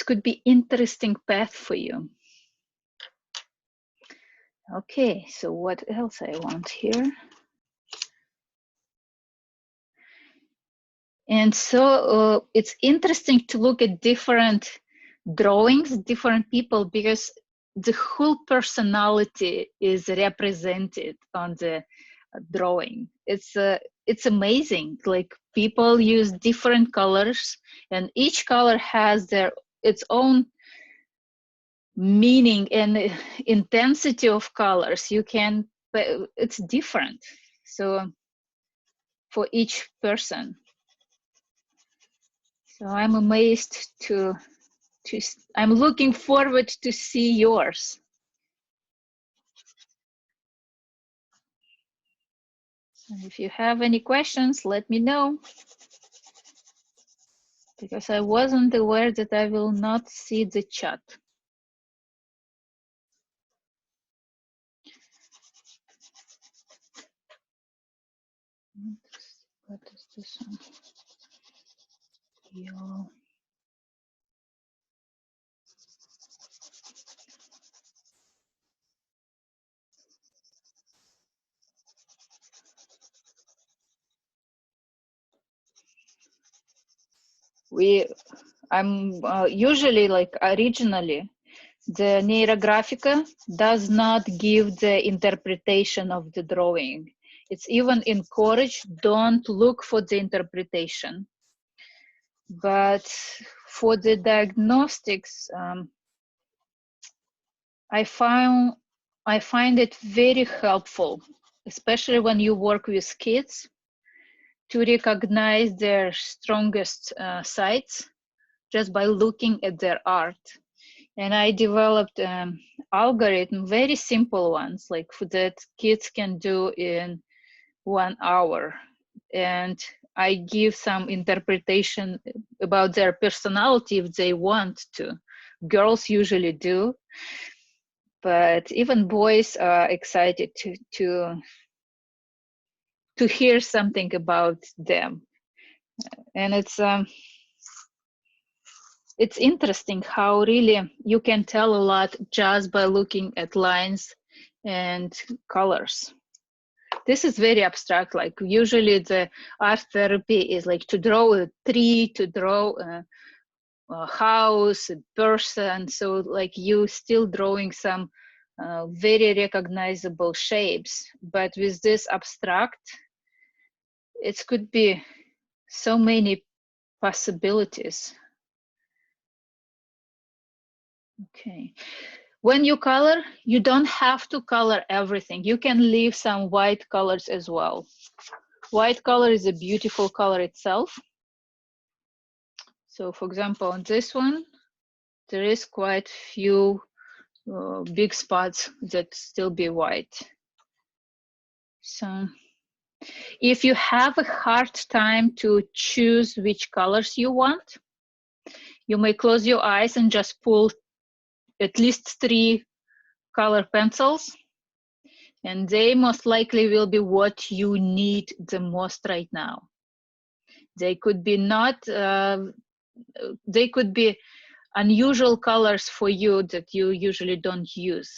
could be interesting path for you. Okay, so what else I want here? And so it's interesting to look at different drawings, different people, because the whole personality is represented on the drawing. It's amazing. Like people use different colors, and each color has its own meaning and intensity of colors. It's different. So for each person. So I'm amazed I'm looking forward to see yours. And if you have any questions, let me know. Because I wasn't aware that I will not see the chat. What is this one? Yellow. I'm usually, like, originally, the Neurographica does not give the interpretation of the drawing. It's even encouraged, don't look for the interpretation. But for the diagnostics, I find it very helpful, especially when you work with kids, to recognize their strongest sides just by looking at their art. And I developed algorithm, very simple ones, like that kids can do in 1 hour. And I give some interpretation about their personality if they want to. Girls usually do, but even boys are excited to hear something about them. And it's interesting how really you can tell a lot just by looking at lines and colors. This is very abstract. Like usually the art therapy is like to draw a tree, to draw a house, a person. So like you still drawing some very recognizable shapes. But with this abstract, it could be so many possibilities. Okay. When you color, you don't have to color everything. You can leave some white colors as well. White color is a beautiful color itself. So for example, on this one, there is quite few big spots that still be white. So if you have a hard time to choose which colors you want, you may close your eyes and just pull at least 3 color pencils, and they most likely will be what you need the most right now. They could be they could be unusual colors for you that you usually don't use,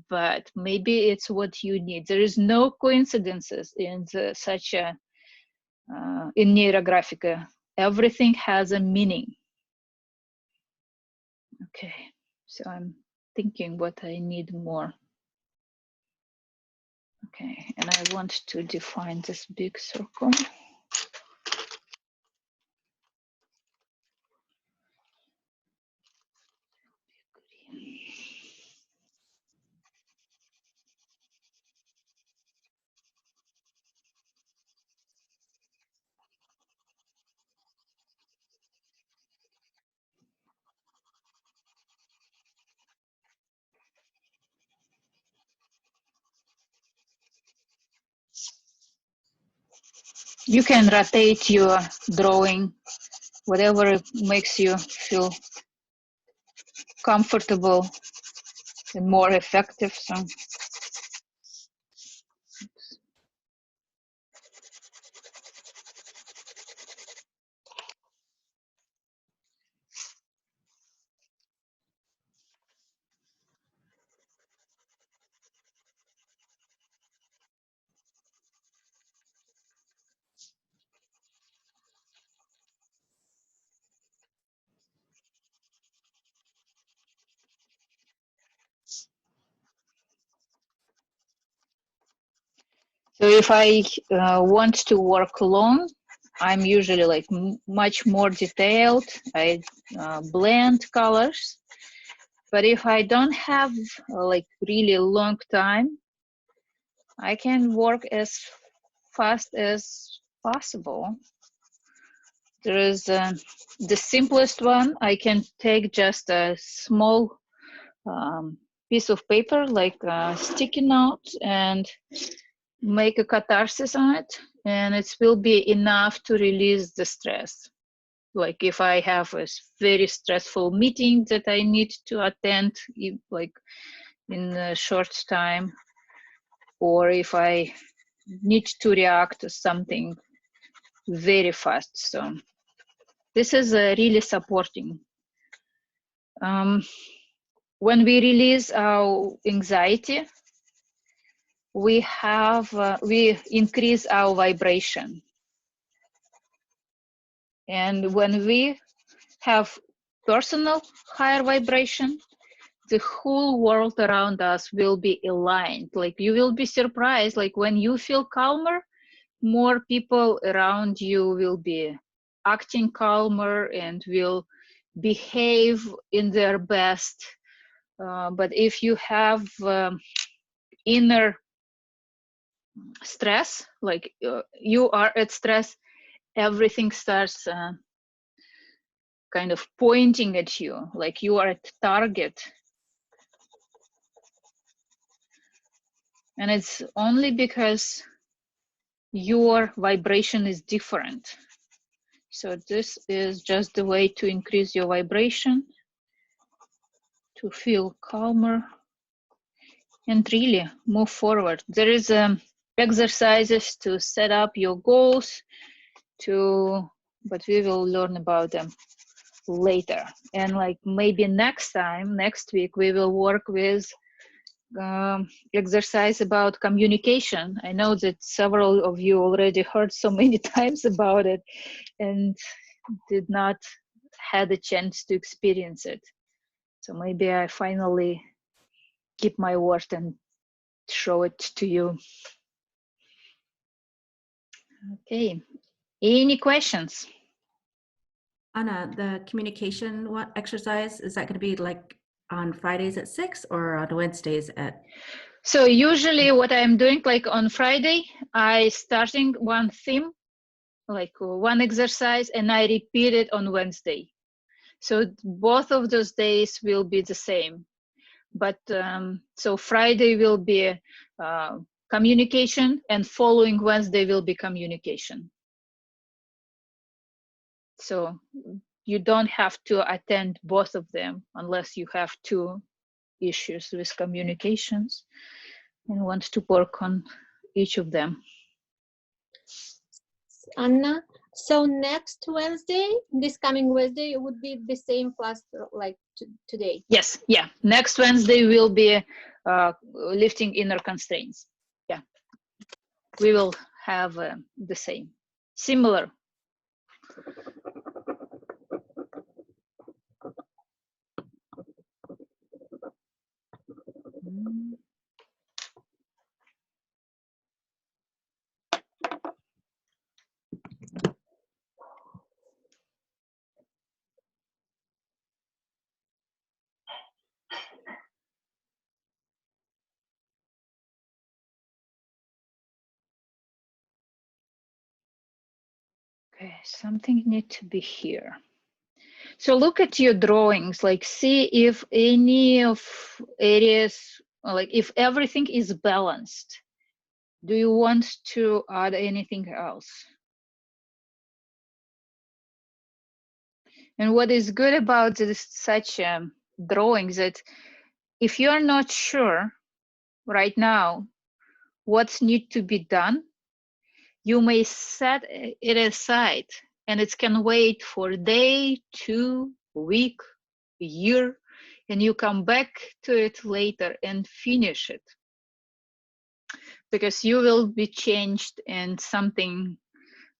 but maybe it's what you need. There is no coincidences in such a in Neurographica. Everything has a meaning. Okay, so I'm thinking what I need more. Okay, and I want to define this big circle. You can rotate your drawing, whatever makes you feel comfortable and more effective. So if I want to work long, I'm usually like much more detailed. I blend colors. But if I don't have like really long time, I can work as fast as possible. There is the simplest one. I can take just a small piece of paper, like a sticky note, and make a catharsis on it, and it will be enough to release the stress. Like if I have a very stressful meeting that I need to attend, like in a short time, or if I need to react to something very fast. So this is really supporting. When we release our anxiety, we increase our vibration. And when we have personal higher vibration, the whole world around us will be aligned. Like you will be surprised, like when you feel calmer, more people around you will be acting calmer and will behave in their best. But if you have inner stress, like you are at stress, everything starts kind of pointing at you, like you are at target. And it's only because your vibration is different. So this is just the way to increase your vibration, to feel calmer and really move forward. There is exercises to set up your goals, but we will learn about them later. And like maybe next week, we will work with exercise about communication. I know that several of you already heard so many times about it and did not had a chance to experience it. So maybe I finally keep my word and show it to you. Okay, any questions? Anna, the communication exercise, is that going to be like on Fridays at 6 or on Wednesdays at? So usually what I'm doing, like on Friday, I starting one theme, like one exercise, and I repeat it on Wednesday. So both of those days will be the same. But so Friday will be communication, and following Wednesday will be communication. So you don't have to attend both of them unless you have two issues with communications and want to work on each of them. Anna, so next Wednesday, this coming Wednesday, it would be the same class like today? Yes, yeah. Next Wednesday will be lifting inner constraints. Yeah, we will have the same, similar. Okay, something needs to be here. So look at your drawings, like see if any of areas, like if everything is balanced. Do you want to add anything else? And what is good about such drawings that if you're not sure right now what's need to be done, you may set it aside and it can wait for a day, 2 week, a year, and you come back to it later and finish it. Because you will be changed and something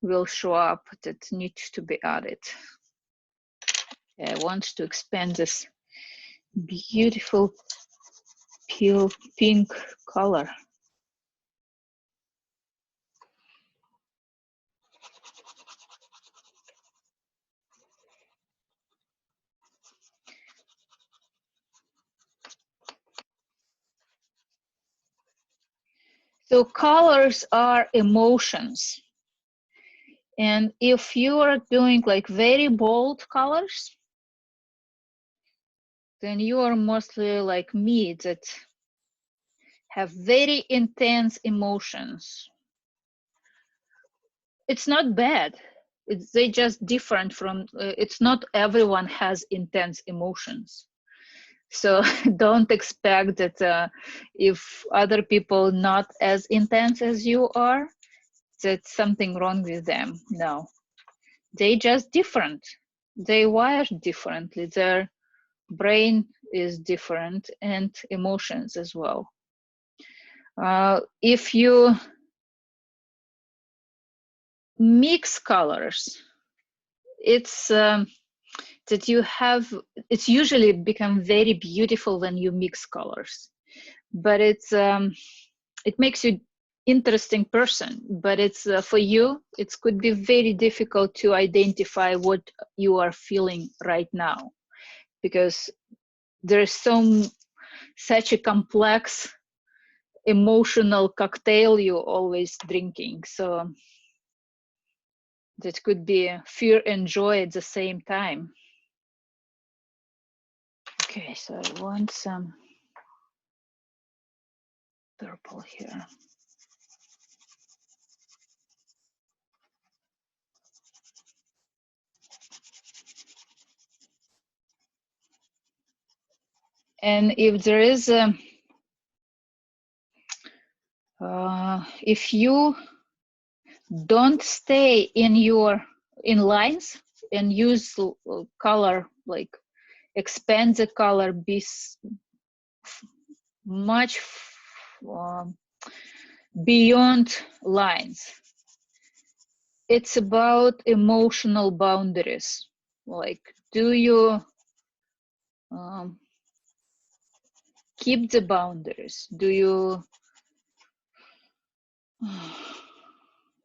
will show up that needs to be added. I want to expand this beautiful pale pink color. So colors are emotions. And if you are doing like very bold colors, then you are mostly like me that have very intense emotions. It's not bad. They just different from, it's not everyone has intense emotions. So don't expect that if other people not as intense as you are, that's something wrong with them. No, they just different. They wired differently. Their brain is different and emotions as well. If you mix colors, it's that you have, it's usually become very beautiful when you mix colors, but it's it makes you interesting person, but it's for you it could be very difficult to identify what you are feeling right now, because there's such a complex emotional cocktail you're always drinking. So that could be fear and joy at the same time. Okay, so I want some purple here. And if there is if you don't stay in lines and use color, like expand the color, be much beyond lines. It's about emotional boundaries. Like, do you keep the boundaries? Do you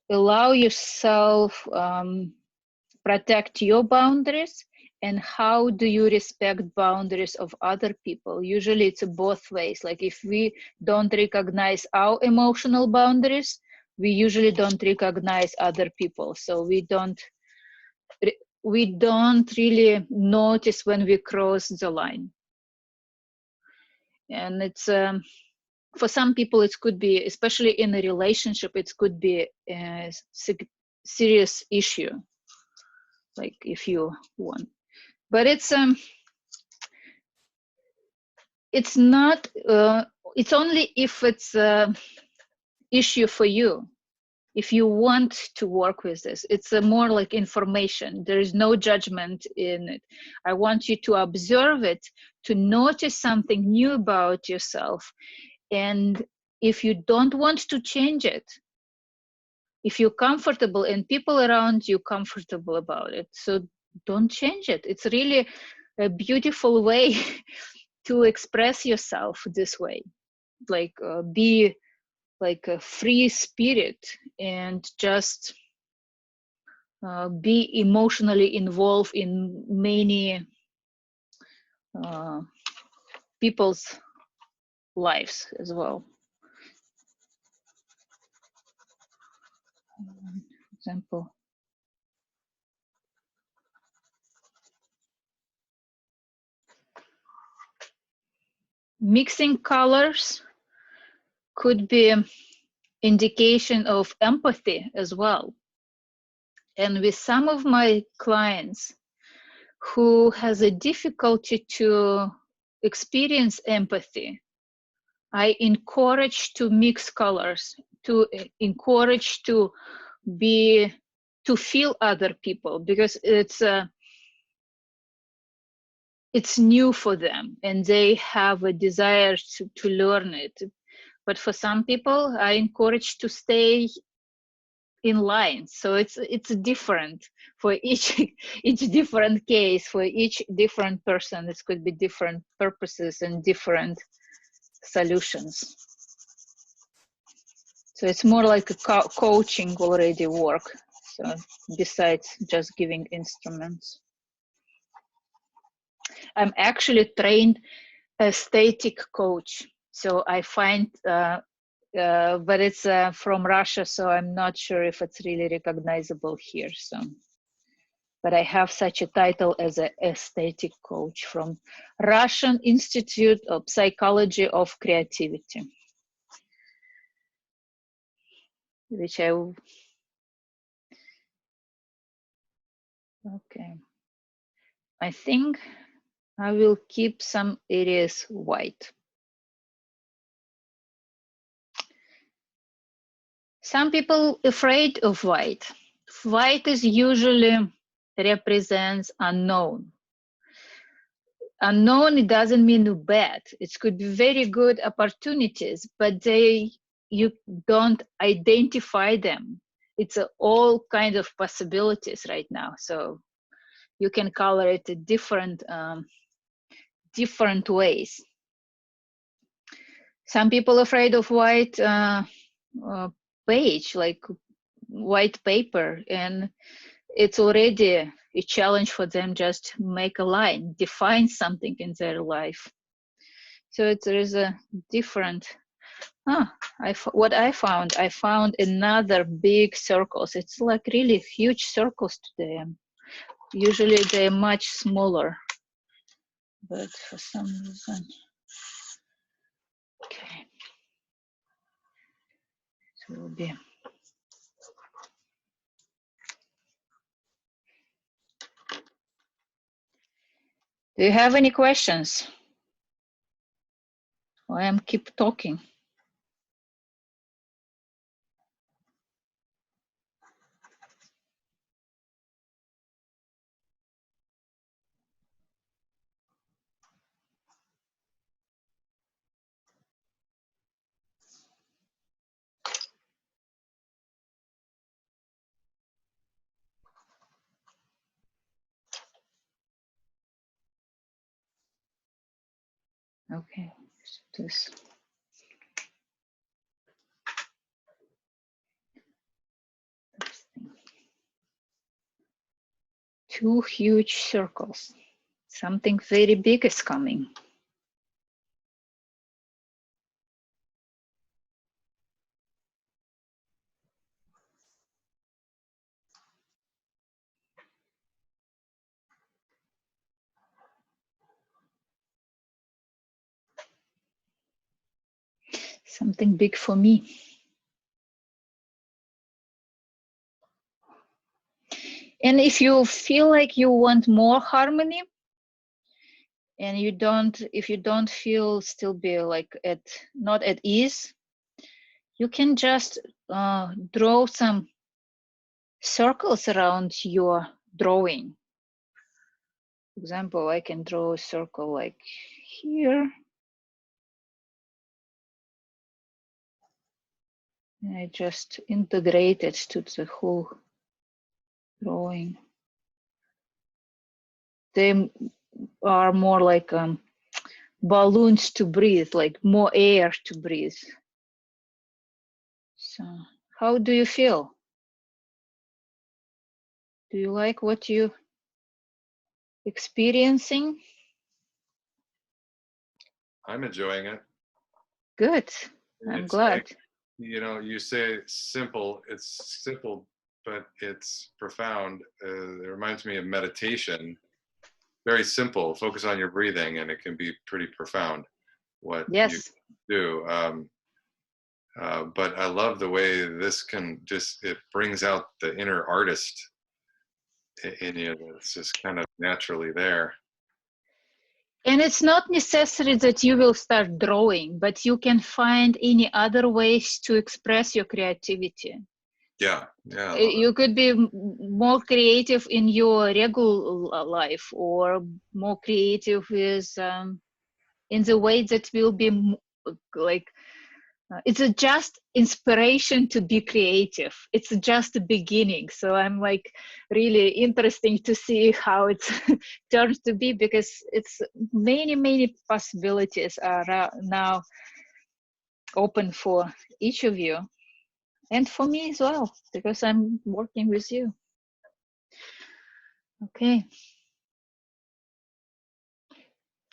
allow yourself protect your boundaries? And how do you respect boundaries of other people? Usually it's both ways. Like if we don't recognize our emotional boundaries, we usually don't recognize other people. So we don't really notice when we cross the line. And it's for some people it could be, especially in a relationship, it could be a serious issue, like if you want. But it's not it's only if it's an issue for you. If you want to work with this, it's more like information. There is no judgment in it. I want you to observe it, to notice something new about yourself. And if you don't want to change it, if you're comfortable and people around you comfortable about it, so don't change it. It's really a beautiful way to express yourself this way. Like be like a free spirit and just be emotionally involved in many people's lives as well. For example, mixing colors could be indication of empathy as well. And with some of my clients who has a difficulty to experience empathy, I encourage to mix colors, to encourage to feel other people, because it's new for them and they have a desire to learn it. But for some people, I encourage to stay in line. So it's different for each different case, for each different person. It could be different purposes and different solutions. So it's more like a coaching already work. So besides just giving instruments, I'm actually trained aesthetic coach. So I find, but it's from Russia, so I'm not sure if it's really recognizable here. So, but I have such a title as an aesthetic coach from Russian Institute of Psychology of Creativity, which okay. I think I will keep some areas white. Some people afraid of white. White is usually represents unknown. Unknown, it doesn't mean bad. It could be very good opportunities, but you don't identify them. It's all kind of possibilities right now. So you can color it different ways. Some people afraid of white page, like white paper, and it's already a challenge for them. Just make a line, define something in their life. So there is a different. What I found another big circles. It's like really huge circles today. Usually they're much smaller, but for some reason, okay. So it will be. Do you have any questions? I am keep talking. Okay, this. Two huge circles. Something very big is coming. Something big for me. And if you feel like you want more harmony, and if you don't feel still be like not at ease, you can just draw some circles around your drawing. For example, I can draw a circle like here. And I just integrate it to the whole drawing. They are more like balloons to breathe, like more air to breathe. So how do you feel? Do you like what you experiencing? I'm enjoying it. Good. I'm It's glad. like, you know, you say simple, it's simple, but it's profound. It reminds me of meditation. Very simple, focus on your breathing, and it can be pretty profound what Yes. you do. But I love the way this can just, it brings out the inner artist in you. It's just kind of naturally there. And it's not necessary that you will start drawing, but you can find any other ways to express your creativity. Yeah, yeah. You could be more creative in your regular life, or more creative with in the way that will be like it's just inspiration to be creative. It's just the beginning. So I'm like really interesting to see how it turns to be, because it's many possibilities are now open for each of you, and for me as well, because I'm working with you. Okay.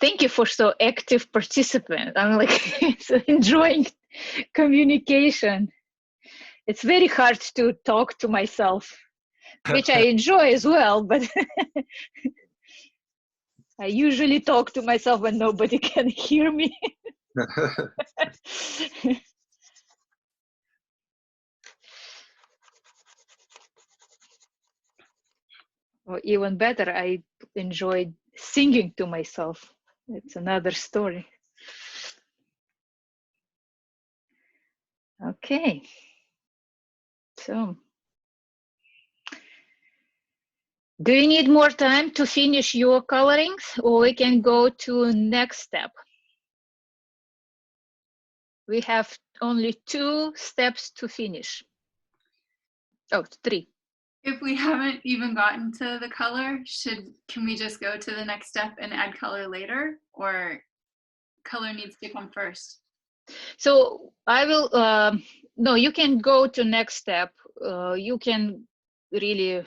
Thank you for so active participant. I'm like so enjoying communication. It's very hard to talk to myself, which I enjoy as well, but I usually talk to myself when nobody can hear me. Or even better, I enjoy singing to myself. It's another story. Okay. So, do you need more time to finish your colorings, or we can go to next step? We have only 2 steps to finish. Oh, 3. If we haven't even gotten to the color, can we just go to the next step and add color later, or color needs to come first? So I will, no, you can go to next step. You can really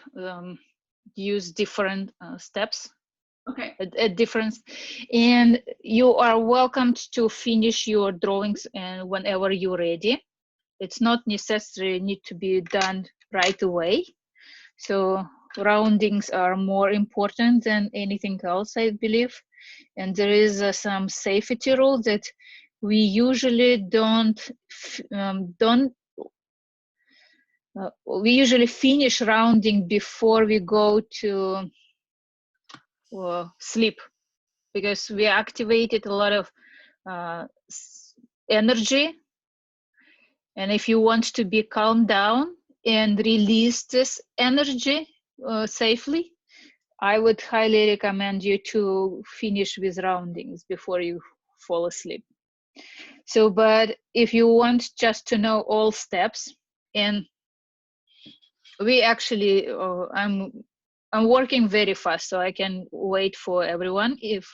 use different steps. Okay. At different, and you are welcome to finish your drawings and whenever you're ready. It's not necessarily need to be done right away. So roundings are more important than anything else, I believe. And there is some safety rule that we usually we usually finish rounding before we go to sleep, because we activated a lot of energy. And if you want to be calmed down and release this energy safely, I would highly recommend you to finish with roundings before you fall asleep. So, but if you want just to know all steps, and we actually, I'm working very fast, so I can wait for everyone. If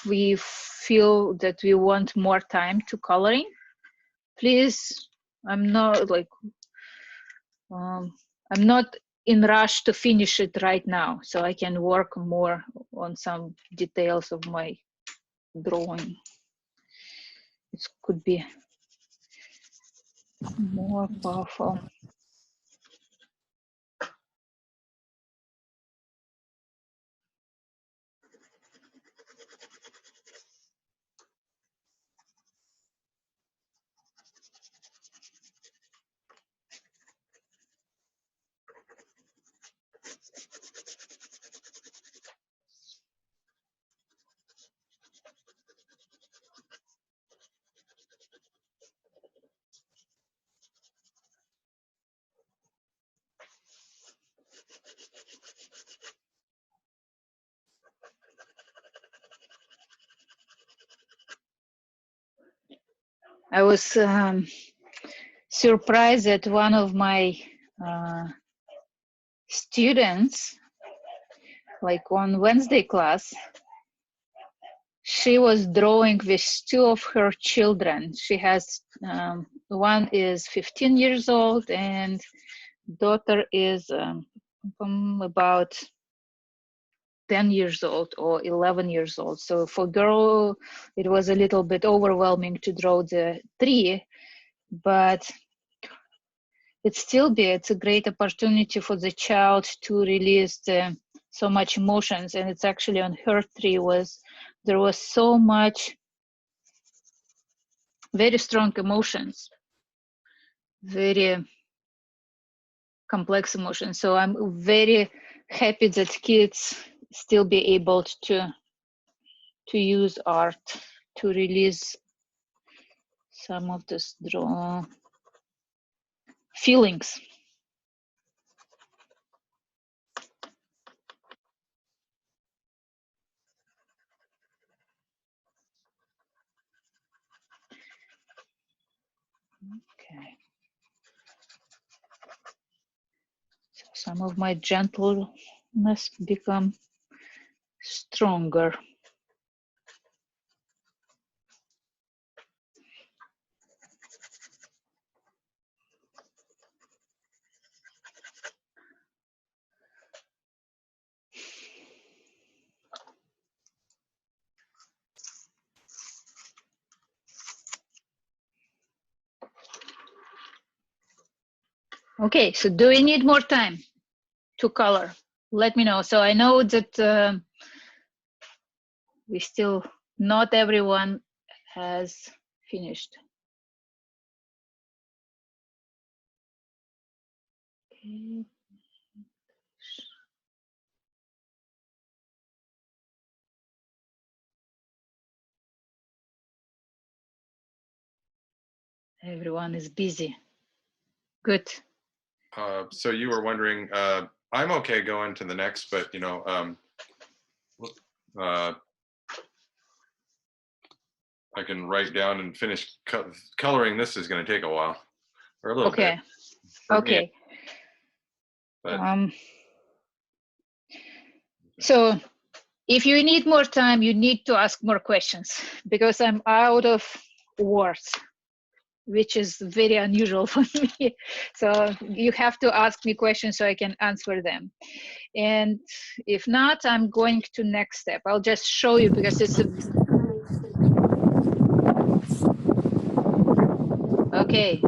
we feel that we want more time to coloring, please. I'm not like I'm not in rush to finish it right now, so I can work more on some details of my drawing. It could be more powerful. I was surprised that one of my students, like on Wednesday class, she was drawing with two of her children. She has, one is 15 years old and daughter is about 10 years old or 11 years old. So for girl, it was a little bit overwhelming to draw the tree, but it's a great opportunity for the child to release so much emotions. And it's actually on her tree there was so much very strong emotions, very complex emotions. So I'm very happy that kids still be able to use art to release some of this feelings. Okay. So some of my gentleness become stronger. Okay, so do we need more time to color? Let me know. So I know that we still, not everyone has finished. Okay. Everyone is busy. Good. So you were wondering, I'm okay going to the next, but you know, I can write down and finish coloring. This is going to take a while, or a little bit. Okay. But, so if you need more time, you need to ask more questions because I'm out of words, which is very unusual for me. So you have to ask me questions so I can answer them. And if not, I'm going to next step. I'll just show you because it's okay.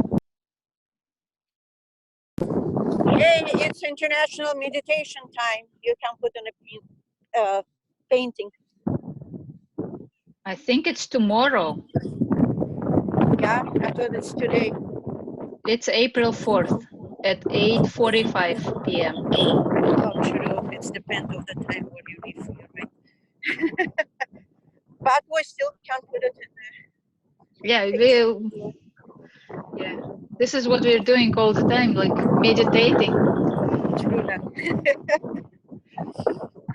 Hey, it's International Meditation Time. You can put in a painting. I think it's tomorrow. Yeah, I thought it's today. It's April 4th at 8:45 p.m. Oh, true. It's depends of the time where you leave here, right? But we still can put it in there. Yeah, yeah, this is what we're doing all the time, like meditating. True that.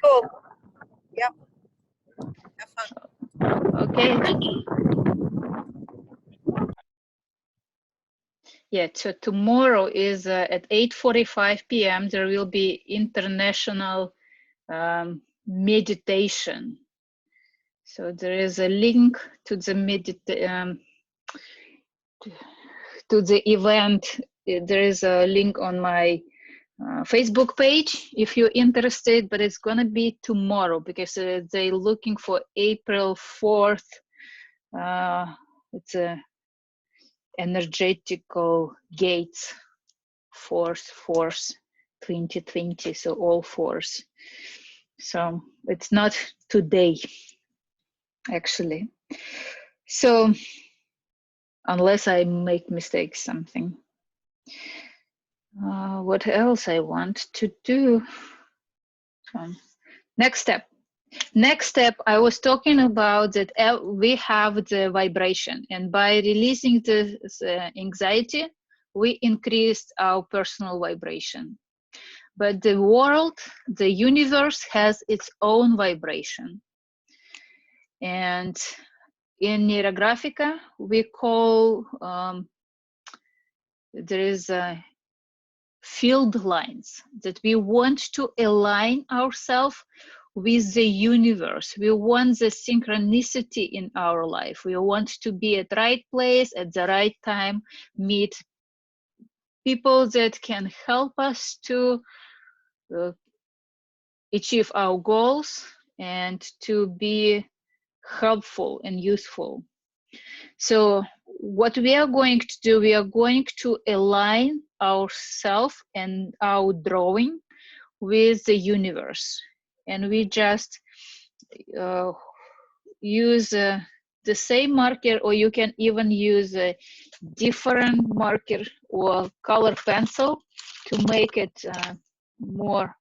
Cool. Yep. Have fun. Okay. Yeah, so tomorrow is at 8:45 p.m. There will be international meditation. So there is a link to the to the event. There is a link on my Facebook page if you're interested, but it's gonna be tomorrow because they're looking for April 4th. It's a energetical gates force 2020, so all fours. So it's not today, actually. So unless I make mistakes something. What else I want to do? Next step. Next step, I was talking about that we have the vibration, and by releasing the anxiety, we increased our personal vibration. But the world, the universe has its own vibration. And in Neurographica, we call, there is a field lines that we want to align ourselves with the universe. We want the synchronicity in our life. We want to be at the right place at the right time, meet people that can help us to achieve our goals and to be helpful and useful. So what we are going to do, we are going to align ourselves and our drawing with the universe. And we just use the same marker, or you can even use a different marker or color pencil to make it more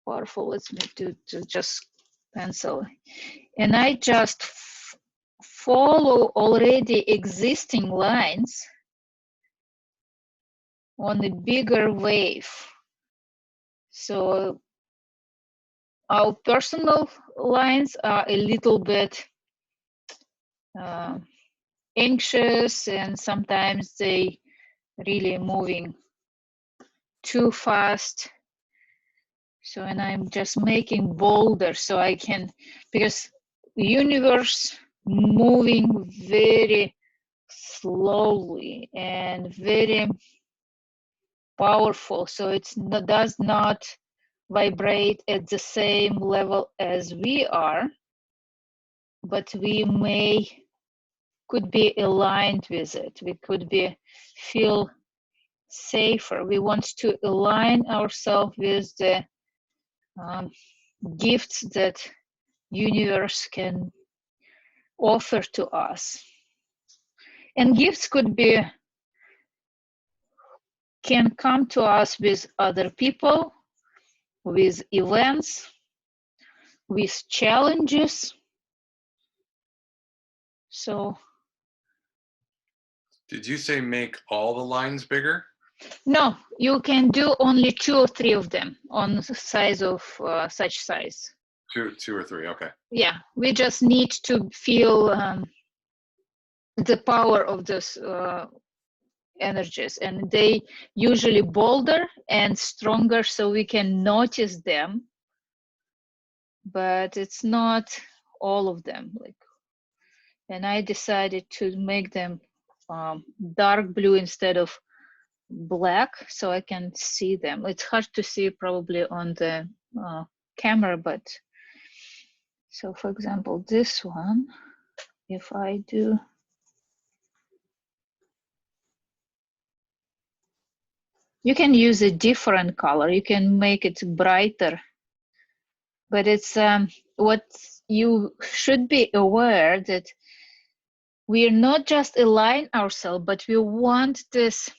powerful. Let's do just pencil. And I just follow already existing lines on a bigger wave. So our personal lines are a little bit anxious, and sometimes they really moving too fast. So, and I'm just making bolder so I can, because the universe moving very slowly and very powerful, so it does not vibrate at the same level as we are, but we could be aligned with it. We could feel safer. We want to align ourselves with the gifts that universe can offer to us. And gifts can come to us with other people, with events, with challenges. So. Did you say make all the lines bigger? No, you can do only 2 or 3 of them on the size of such size. Two or three, okay. Yeah, we just need to feel the power of those energies, and they usually bolder and stronger, so we can notice them, but it's not all of them. And I decided to make them dark blue instead of black, so I can see them. It's hard to see probably on the camera, but so for example, this one, if I do, you can use a different color, you can make it brighter, but it's what you should be aware that we're not just align ourselves, but we want this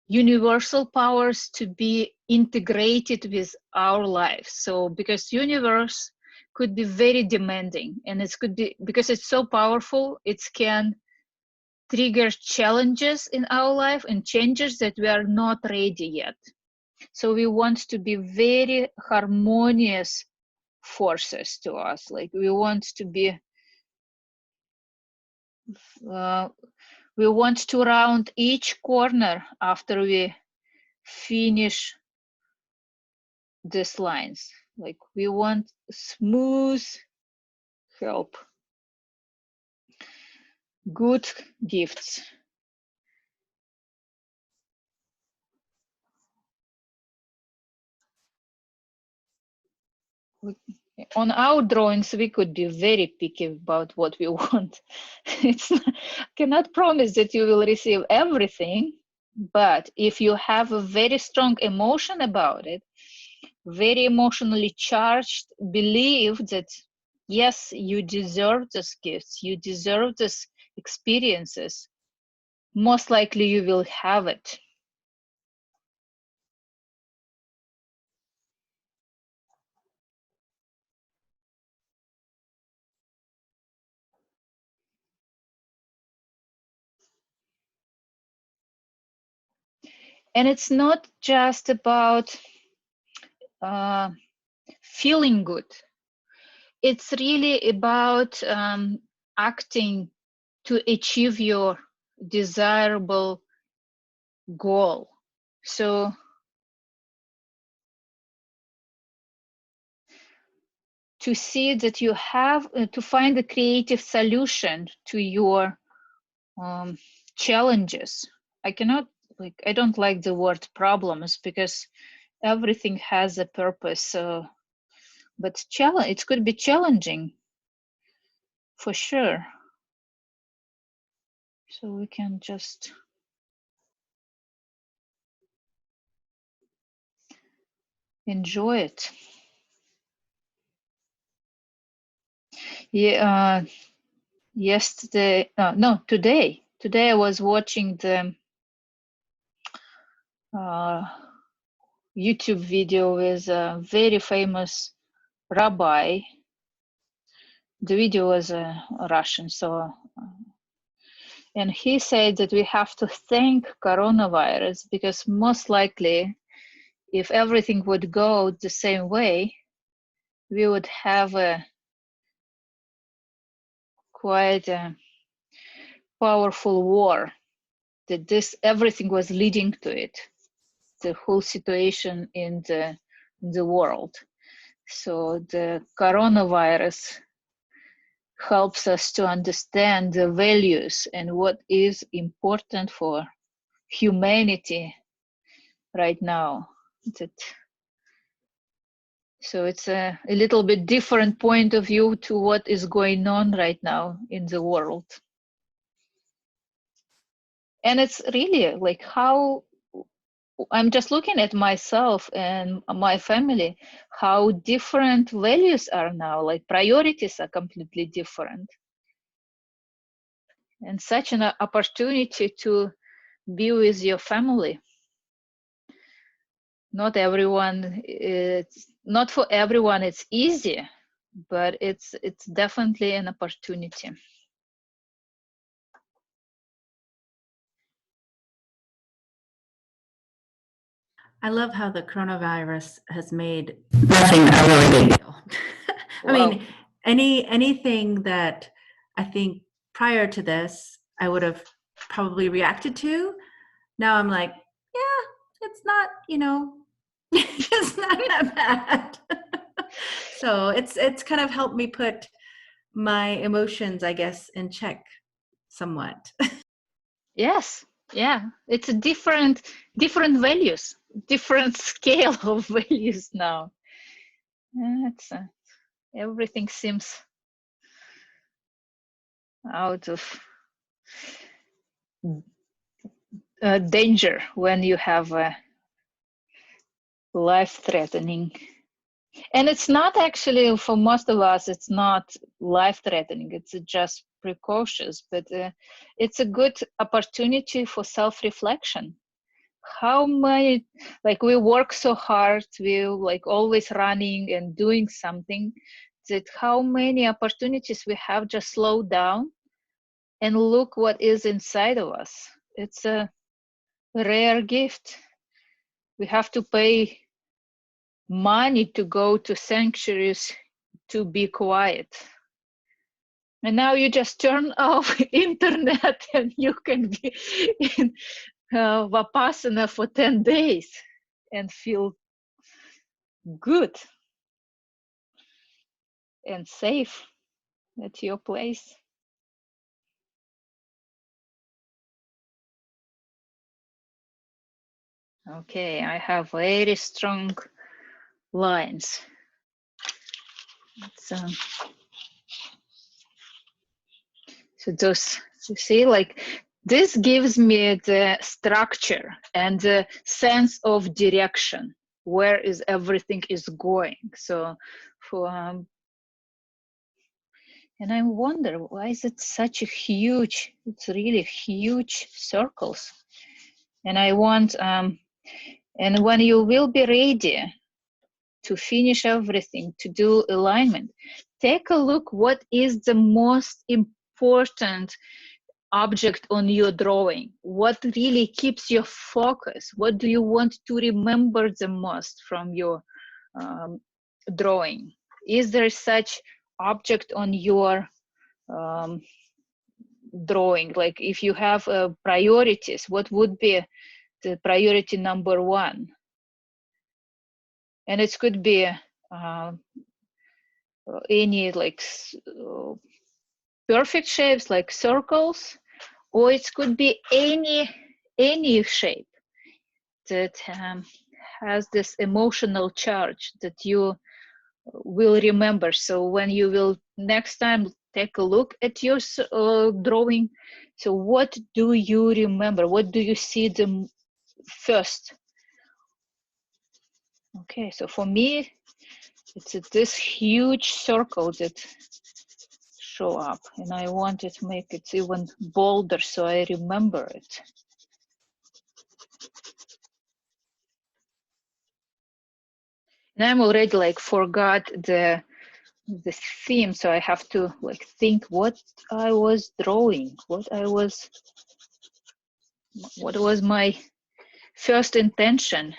universal powers to be integrated with our lives. So because universe could be very demanding, and it could be, because it's so powerful, it can trigger challenges in our life and changes that we are not ready yet. So we want to be very harmonious forces to us. Like we want to be, we want to round each corner after we finish these lines. Like we want smooth help, good gifts. On our drawings, we could be very picky about what we want. It's not, cannot promise that you will receive everything, but if you have a very strong emotion about it, very emotionally charged, believe that yes, you deserve these gifts, you deserve these experiences, most likely you will have it. And it's not just about feeling good. It's really about acting to achieve your desirable goal. So to see that you have to find a creative solution to your challenges. I don't like the word problems because everything has a purpose. But it could be challenging for sure. So we can just enjoy it. Yeah, yesterday, no, today I was watching the YouTube video with a very famous rabbi. The video was Russian, so and he said that we have to thank coronavirus because most likely if everything would go the same way, we would have a quite a powerful war, that this everything was leading to it, the whole situation in the world. So the coronavirus helps us to understand the values and what is important for humanity right now. So it's a little bit different point of view to what is going on right now in the world. And it's really like how I'm just looking at myself and my family, how different values are now, like priorities are completely different. And such an opportunity to be with your family. Not for everyone it's easy, but it's definitely an opportunity. I love how the coronavirus has made nothing a really big deal. I mean, anything that I think prior to this I would have probably reacted to, now I'm like, yeah, it's not, it's not that bad. So it's kind of helped me put my emotions, I guess, in check somewhat. Yes, yeah, it's a different values, different scale of values now. It's everything seems out of danger when you have a life-threatening. And it's not actually, for most of us, it's not life-threatening, it's just precautious, but it's a good opportunity for self-reflection. How many, like we work so hard, we like always running and doing something, that how many opportunities we have just slow down and look what is inside of us. It's a rare gift. We have to pay money to go to sanctuaries to be quiet. And now you just turn off internet and you can be in Vipassana for 10 days and feel good and safe at your place. Okay, I have very strong lines. So those, you see, like this gives me the structure and the sense of direction. Where is everything is going? So for and I wonder why is it such a huge, it's really huge circles. And I want and when you will be ready to finish everything, to do alignment, take a look what is the most important object on your drawing. What really keeps your focus? What do you want to remember the most from your drawing? Is there such object on your drawing? Like if you have priorities, what would be the priority number one? And it could be any like perfect shapes like circles, or it could be any shape that has this emotional charge that you will remember. So when you will next time take a look at your drawing, so what do you remember? What do you see the first? Okay, so for me, it's this huge circle that show up, and I wanted to make it even bolder so I remember it. And I'm already like forgot the theme, so I have to like think what I was drawing, what was my first intention.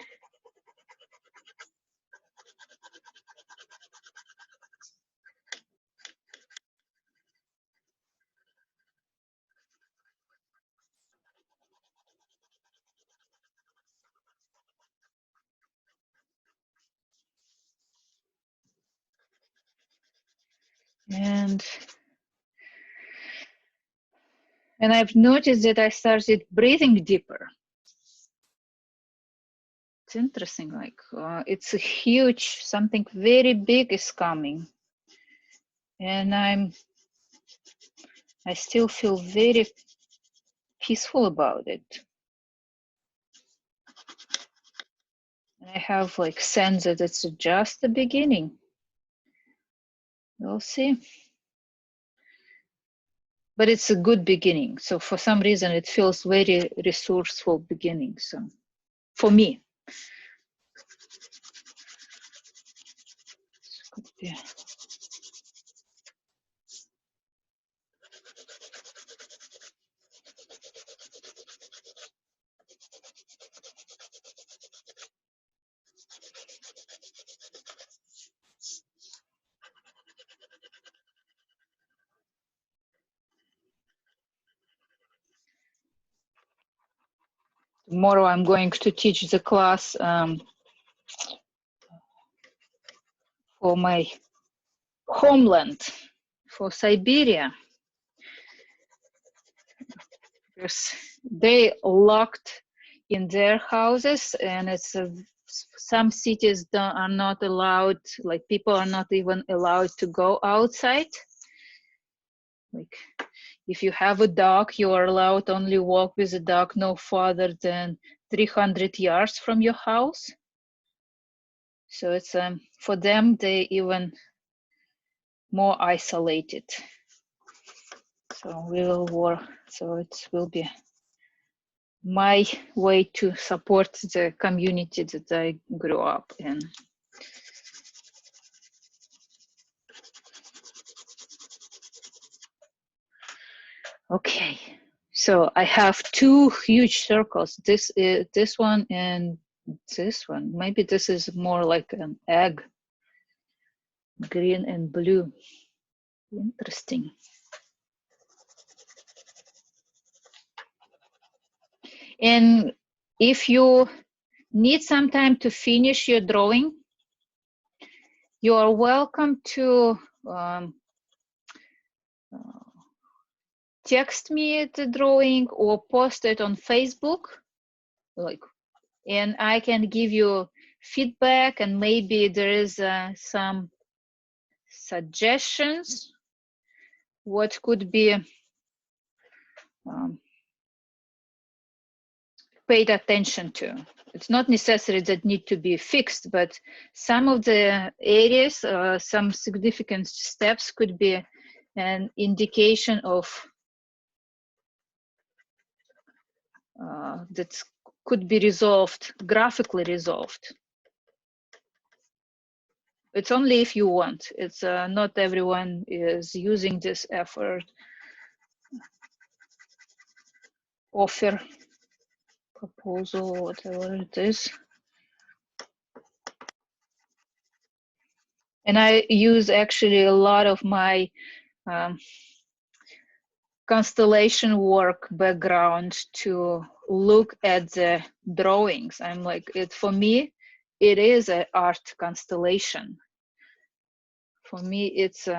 And I've noticed that I started breathing deeper. It's interesting, like it's a huge, something very big is coming. And I still feel very peaceful about it. I have like sense that it's just the beginning. We'll see. But it's a good beginning. So for some reason, it feels very resourceful beginning. So for me, yeah. Tomorrow I'm going to teach the class for my homeland, for Siberia, because they locked in their houses, and it's some cities are not allowed, like people are not even allowed to go outside. Like if you have a dog, you are allowed only walk with a dog no farther than 300 yards from your house. So it's for them, they even more isolated. So we will work. So it will be my way to support the community that I grew up in. Okay, so I have two huge circles. This is this one and this one. Maybe this is more like an egg, green and blue. Interesting. And if you need some time to finish your drawing, you are welcome to text me the drawing or post it on Facebook, like, and I can give you feedback, and maybe there is some suggestions what could be paid attention to. It's not necessary that need to be fixed, but some of the areas, some significant steps could be an indication of that could be resolved, graphically resolved. It's only if you want. It's not everyone is using this effort, offer, proposal, whatever it is. And I use actually a lot of my constellation work background to look at the drawings. I'm like, it for me, it is an art constellation. For me, it's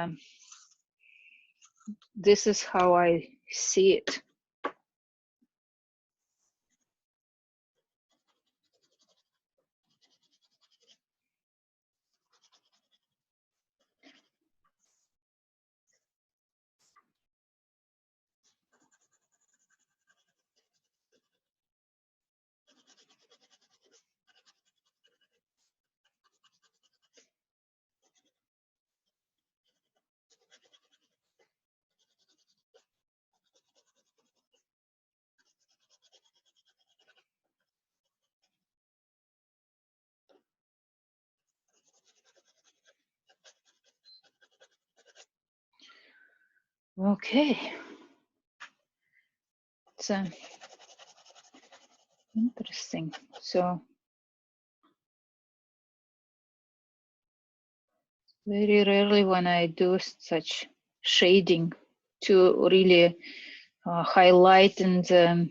this is how I see it. Okay. It's interesting. So very rarely when I do such shading to really highlight and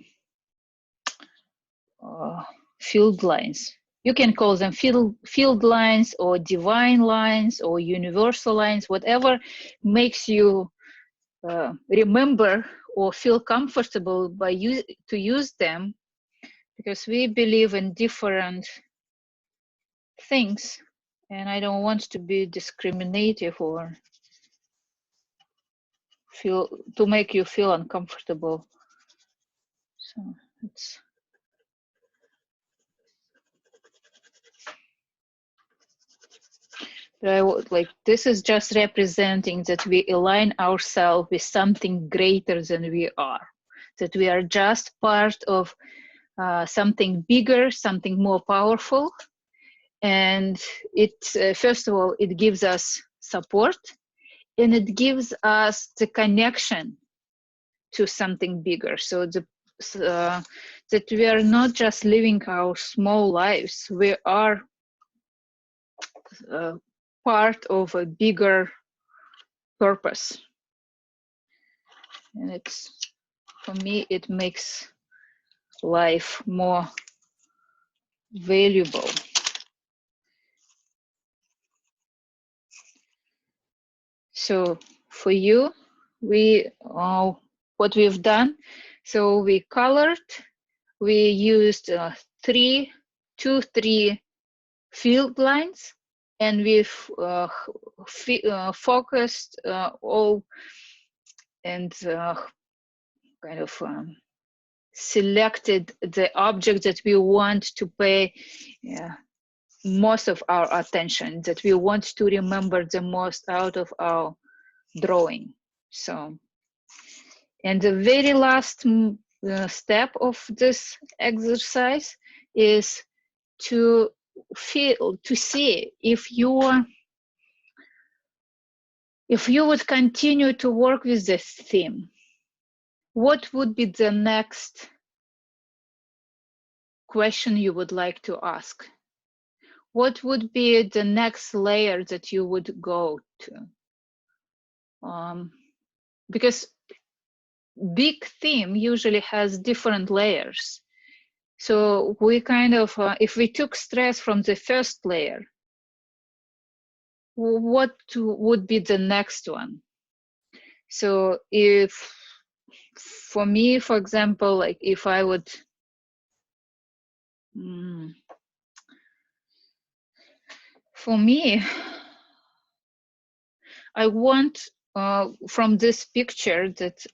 field lines. You can call them field lines or divine lines or universal lines, whatever makes you remember or feel comfortable by to use them, because we believe in different things, and I don't want to be discriminative or to make you feel uncomfortable. So it's like, this is just representing that we align ourselves with something greater than we are, that we are just part of something bigger, something more powerful. And it first of all, it gives us support, and it gives us the connection to something bigger. So that we are not just living our small lives, we are part of a bigger purpose. And it's, for me, it makes life more valuable. So for you, what we've done, so we colored, we used 3 field lines, and we've focused all and kind of selected the object that we want to pay most of our attention, that we want to remember the most out of our drawing. So, and the very last step of this exercise is to see if you would continue to work with this theme. what would be the next question you would like to ask? What would be the next layer that you would go to? Because big theme usually has different layers. So we kind of, if we took stress from the first layer, what would be the next one? So if, for me, for example, like if I would, for me, I want from this picture that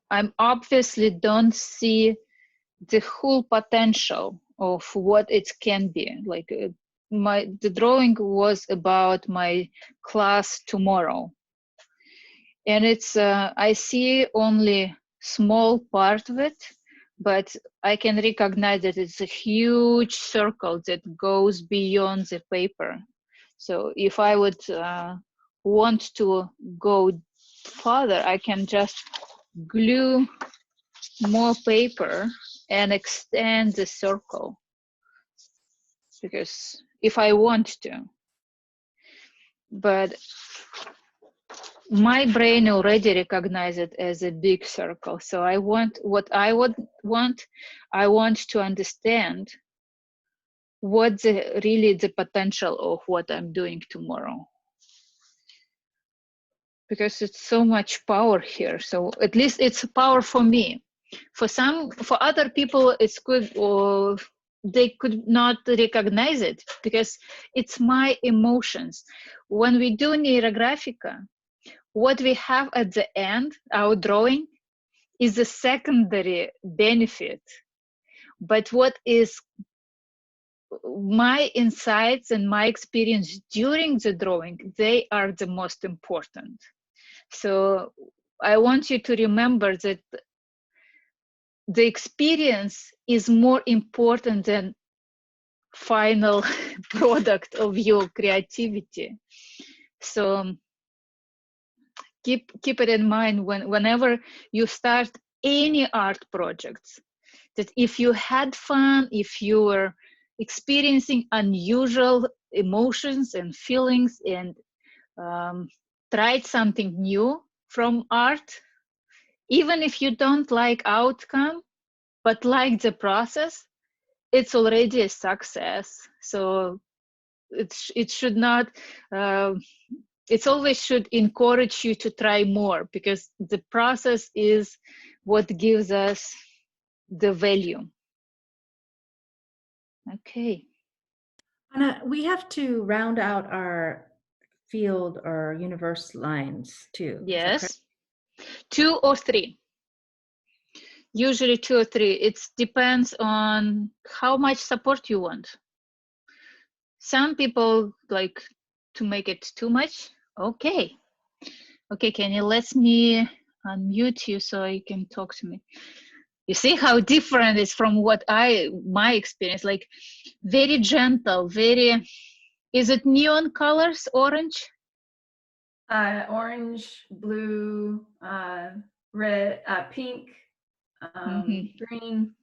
I'm obviously don't see the whole potential of what it can be. Like the drawing was about my class tomorrow, and it's I see only small part of it, but I can recognize that it's a huge circle that goes beyond the paper. So if I would want to go further, I can just glue more paper and extend the circle, because if I want to. But my brain already recognizes it as a big circle. So I want, what I would want, I want to understand what really the potential of what I'm doing tomorrow. Because it's so much power here. So at least it's power for me. For other people, it's good, or they could not recognize it because it's my emotions. When we do Neurographica, what we have at the end, our drawing, is a secondary benefit. But what is my insights and my experience during the drawing, they are the most important. So I want you to remember that the experience is more important than final product of your creativity. So keep it in mind whenever you start any art projects, that if you had fun, if you were experiencing unusual emotions and feelings, and tried something new from art, even if you don't like outcome but like the process, it's already a success. So it should not it always should encourage you to try more, because the process is what gives us the value. Okay. Anna, we have to round out our field or universe lines too. Yes. 2 or 3. Usually 2 or 3. It depends on how much support you want. Some people like to make it too much. Okay. Okay, Kenny, let me unmute you so you can talk to me. You see how different it is from what my experience, like very gentle, very, is it neon colors, orange? Orange, blue, red, pink, green.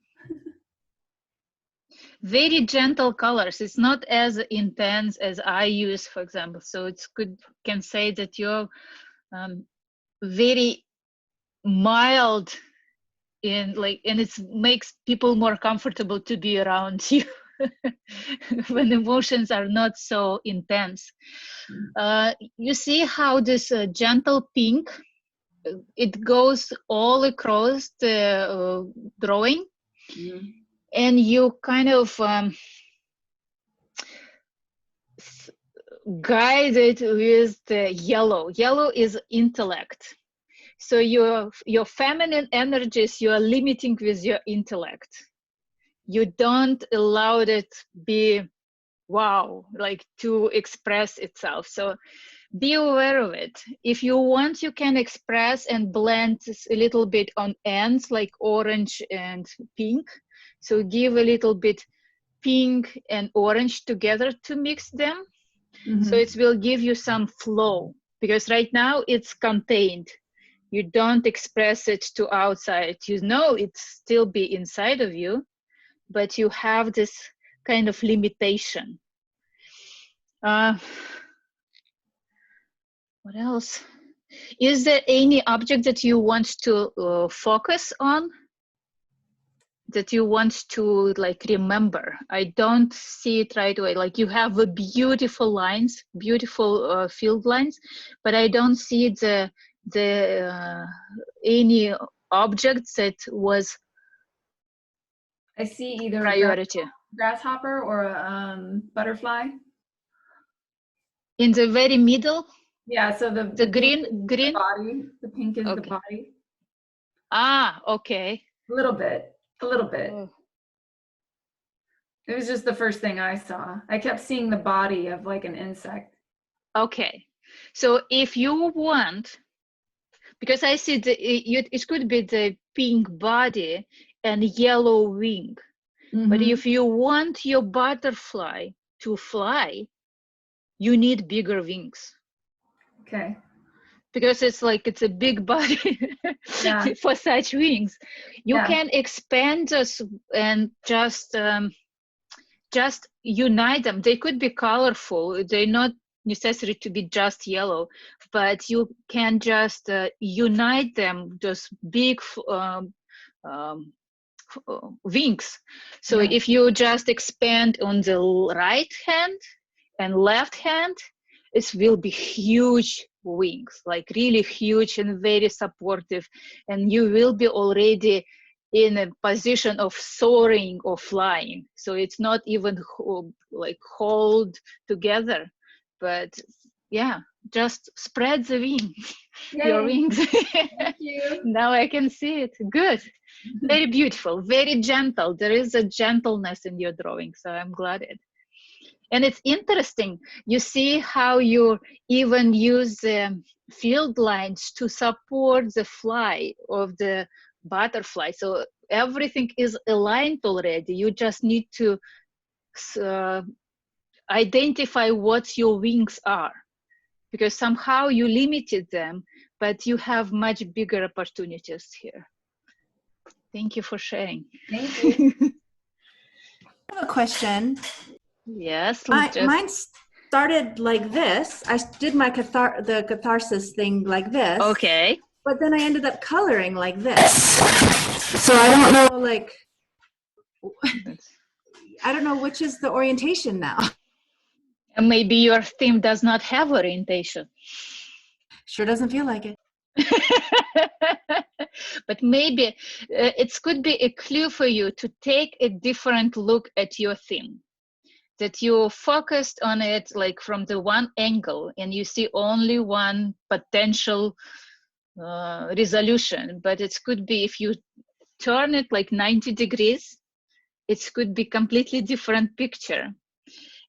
Very gentle colors. It's not as intense as I use, for example. So it's good, can say that you're very mild in like, and it makes people more comfortable to be around you when emotions are not so intense. You see how this gentle pink, it goes all across the drawing, and you kind of guide it with the yellow. Yellow is intellect. So your feminine energies, you are limiting with your intellect. You don't allow it be wow, like to express itself. So be aware of it. If you want, you can express and blend a little bit on ends, like orange and pink. So give a little bit pink and orange together to mix them. So it will give you some flow, because right now it's contained. You don't express it to outside. You know it's still be inside of you, but you have this kind of limitation. What else? Is there any object that you want to focus on? That you want to like remember? I don't see it right away. Like you have a beautiful lines, beautiful field lines, but I don't see the any object that was I see either a priority. grasshopper or a butterfly. In the very middle, Yeah, so the green, pink is the body. The pink is the Okay. body. Ah, okay. A little bit. A little bit. Oh. It was just the first thing I saw. I kept seeing the body of like an insect. Okay, so if you want, because I see it could be the pink body and yellow wing, but if you want your butterfly to fly, you need bigger wings. Okay. Because it's like it's a big body Yeah. for such wings. You Yeah. can expand this and just unite them. They could be colorful. They're not necessary to be just yellow, but you can just unite them, just big wings. So Yeah. if you just expand on the right hand and left hand, it will be huge wings, like really huge and very supportive, and you will be already in a position of soaring or flying. So it's not even like hold together, but yeah, just spread the wing, your Yay. wings. Thank you. Now I can see it. Good. Very beautiful, very gentle. There is a gentleness in your drawing, so I'm glad it. And it's interesting, you see how you even use the field lines to support the fly of the butterfly. So everything is aligned already. You just need to identify what your wings are, because somehow you limited them, but you have much bigger opportunities here. Thank you for sharing. Thank you. I have a question. Yes. Mine started like this. I did my the catharsis thing like this. Okay. But then I ended up coloring like this. So I don't know, like, I don't know which is the orientation now. And maybe your theme does not have orientation. Sure doesn't feel like it. But maybe it could be a clue for you to take a different look at your theme, that you focused on it like from the one angle and you see only one potential resolution. But it could be if you turn it like 90 degrees, it could be completely different picture.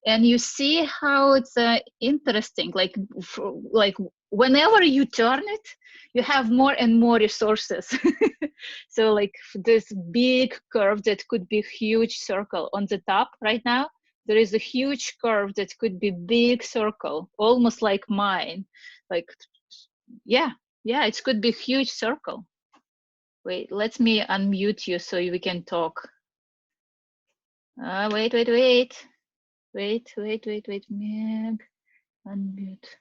And you see how it's interesting, like whenever you turn it, you have more and more resources. So like this big curve that could be huge circle on the top right now, there is a huge curve that could be big circle, almost like mine. Like, yeah, it could be huge circle. Wait, let me unmute you so we can talk. Wait, Meg, unmute.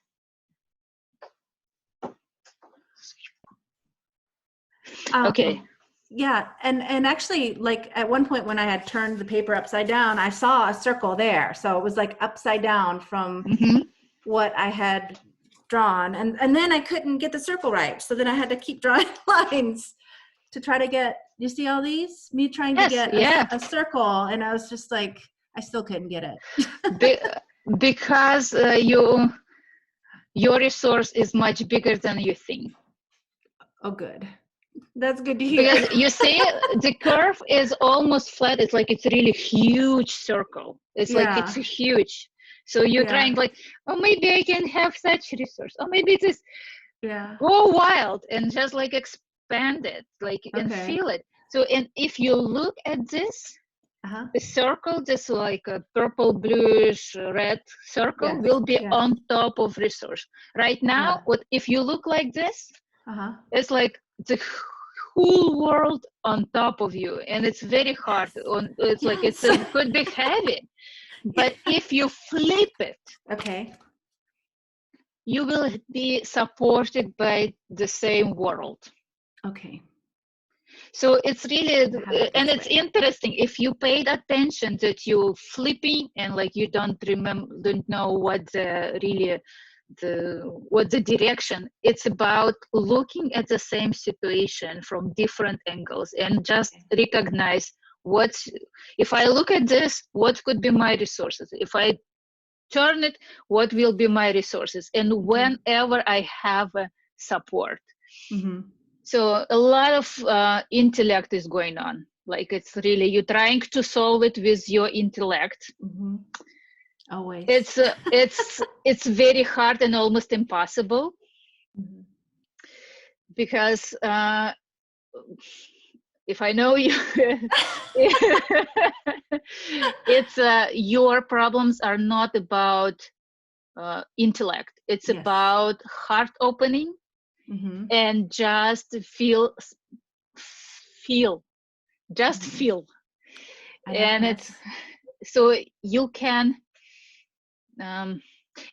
Okay. Yeah, and actually, like at one point when I had turned the paper upside down, I saw a circle there. So it was like upside down from what I had drawn. And then I couldn't get the circle right. So then I had to keep drawing lines to try to get, you see all these? Me trying to get a circle. And I was just like, I still couldn't get it. Because your resource is much bigger than you think. Oh, good. That's good to hear. Because you see, the curve is almost flat. It's like it's a really huge circle. It's like it's huge. So you're trying like, oh, maybe I can have such resource. Oh, maybe it is go wild and just like expand it, like and feel it. So, and if you look at this, the circle, this like a purple, bluish, red circle will be on top of resource. Right now, what if you look like this, Uh-huh. It's like the whole world on top of you, and it's very hard. It's like Yes. it could be heavy, but if you flip it, Okay. you will be supported by the same world. Okay. So it's really, Have it and this it's way. interesting if you paid attention that you flipping and like you don't know what the really what the direction. It's about looking at the same situation from different angles and just recognize if I look at this, what could be my resources? If I turn it, what will be my resources? And whenever I have support. Mm-hmm. So a lot of intellect is going on. Like it's really, you're trying to solve it with your intellect. Mm-hmm. Always. It's very hard and almost impossible. Mm-hmm. Because if I know you, it's your problems are not about intellect. It's about heart opening. Mm-hmm. And just feel, just feel. And it's so you can, and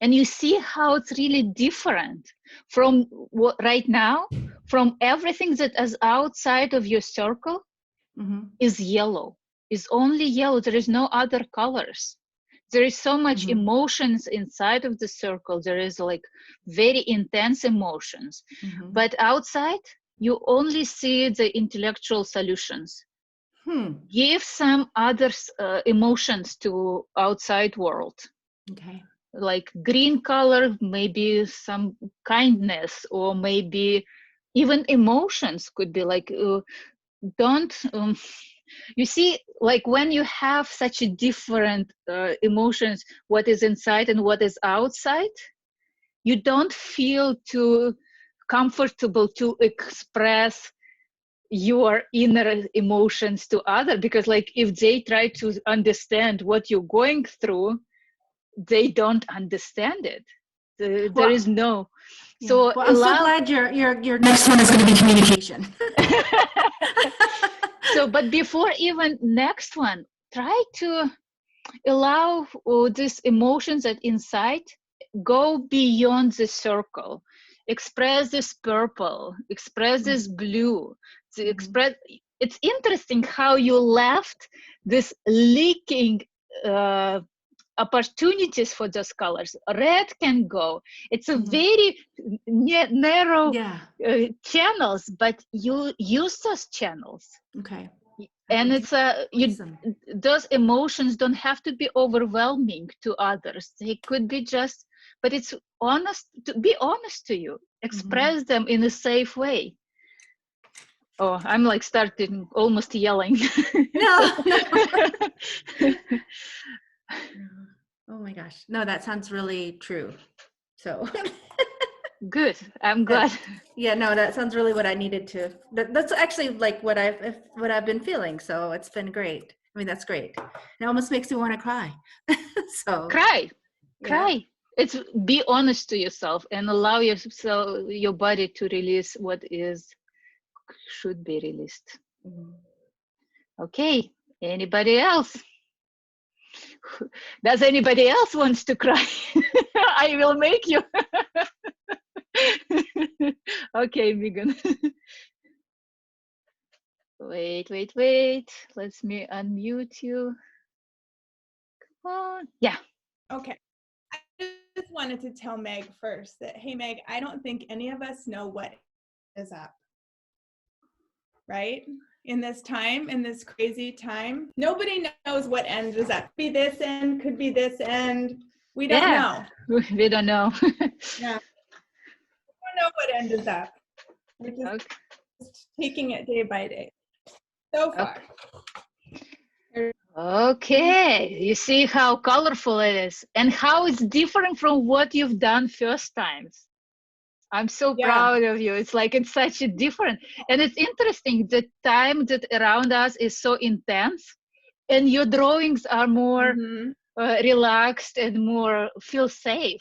you see how it's really different from what right now, from everything that is outside of your circle is yellow, is only yellow. There is no other colors. There is so much emotions inside of the circle. There is like very intense emotions, but outside you only see the intellectual solutions. Give some other emotions to outside world. Okay. Like green color, maybe some kindness, or maybe even emotions could be like, you see, like when you have such a different emotions, what is inside and what is outside, you don't feel too comfortable to express your inner emotions to other, because like if they try to understand what you're going through, they don't understand it. There is no. Yeah. So well, I'm so glad your next one is going to be communication. So, but before even next one, try to allow these emotions that inside go beyond the circle. Express this purple, express this blue, express. It's interesting how you left this leaking opportunities for those colors. Red can go. It's a very narrow channels, but you use those channels. Okay. And it's those emotions don't have to be overwhelming to others. They could be just, but it's honest, to be honest to you. Express them in a safe way. Oh, I'm like starting almost yelling. No. Oh my gosh. No, that sounds really true. So good. I'm glad. Yeah, no, that sounds really what I needed to. That's actually like what I've been feeling. So it's been great. I mean, that's great. It almost makes me want to cry. So cry. It's be honest to yourself and allow your body to release what should be released. Okay. Anybody else? Does anybody else wants to cry? I will make you. Okay, Megan. Wait. Let me unmute you. Come on. Yeah. Okay. I just wanted to tell Meg first that, hey, Meg, I don't think any of us know what is up. Right? In this time, in this crazy time, nobody knows what end is up. Could be this end, could be this end. We don't know. We don't know. Yeah. We don't know what end is up. We're just taking it day by day. So far. Okay. You see how colorful it is and how it's different from what you've done first times. I'm so proud of you. It's like it's such a different, and it's interesting. The time that around us is so intense, and your drawings are more relaxed and more feel safe.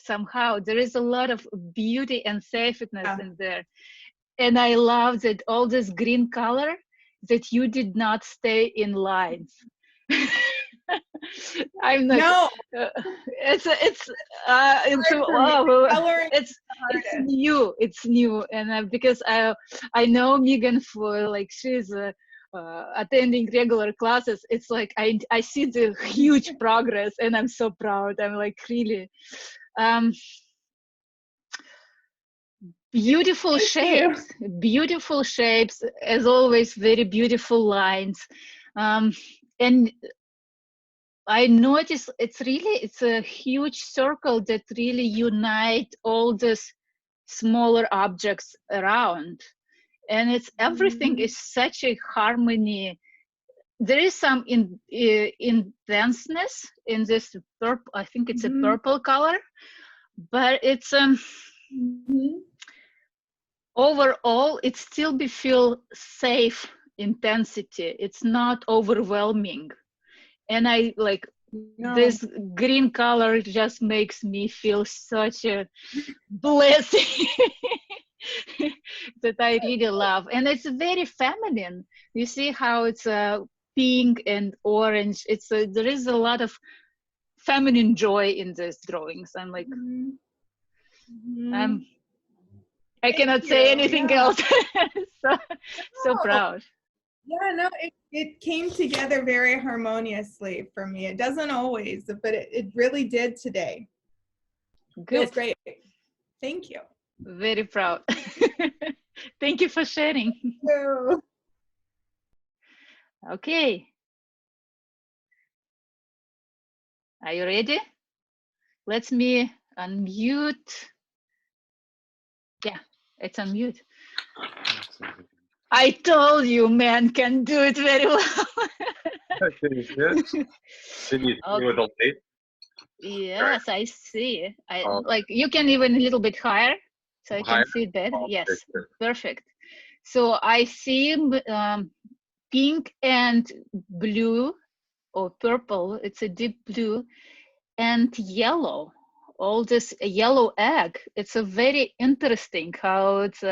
somehow. There is a lot of beauty and safeness in there. And I love that all this green color, that you did not stay in lines. I'm not. No, It's new. It's new, and because I know Megan for like she's attending regular classes. It's like I see the huge progress, and I'm so proud. I'm like really. Beautiful shapes, beautiful shapes, as always, very beautiful lines. And I notice it's a huge circle that really unite all these smaller objects around. And it's everything is such a harmony. There is some intenseness in this purple, I think it's a purple color, but it's overall, it still feel safe intensity. It's not overwhelming. And I like this green color just makes me feel such a blessing that I really love. And it's very feminine. You see how it's pink and orange. There is a lot of feminine joy in these drawings. I'm like, I cannot say anything else. so proud. Yeah, no, it came together very harmoniously for me. It doesn't always, but it really did today. Good. Feels great. Thank you. Very proud. Thank you for sharing. Okay. Are you ready? Let me unmute. Yeah, it's unmute. I told you, man can do it very well. Can you see it? Can you see with the light? Yes, I see. Like you can even a little bit higher, so I can see it better. Yes, perfect. So I see pink and blue or purple. It's a deep blue and yellow. All this yellow egg. It's a very interesting how it's.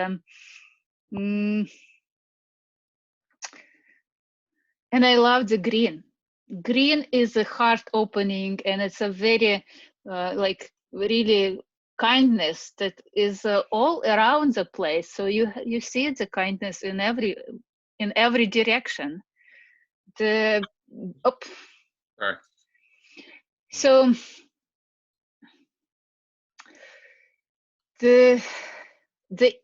And I love the green. Green is a heart opening, and it's a very like really kindness that is all around the place. So you see the kindness in every direction. Sorry. So the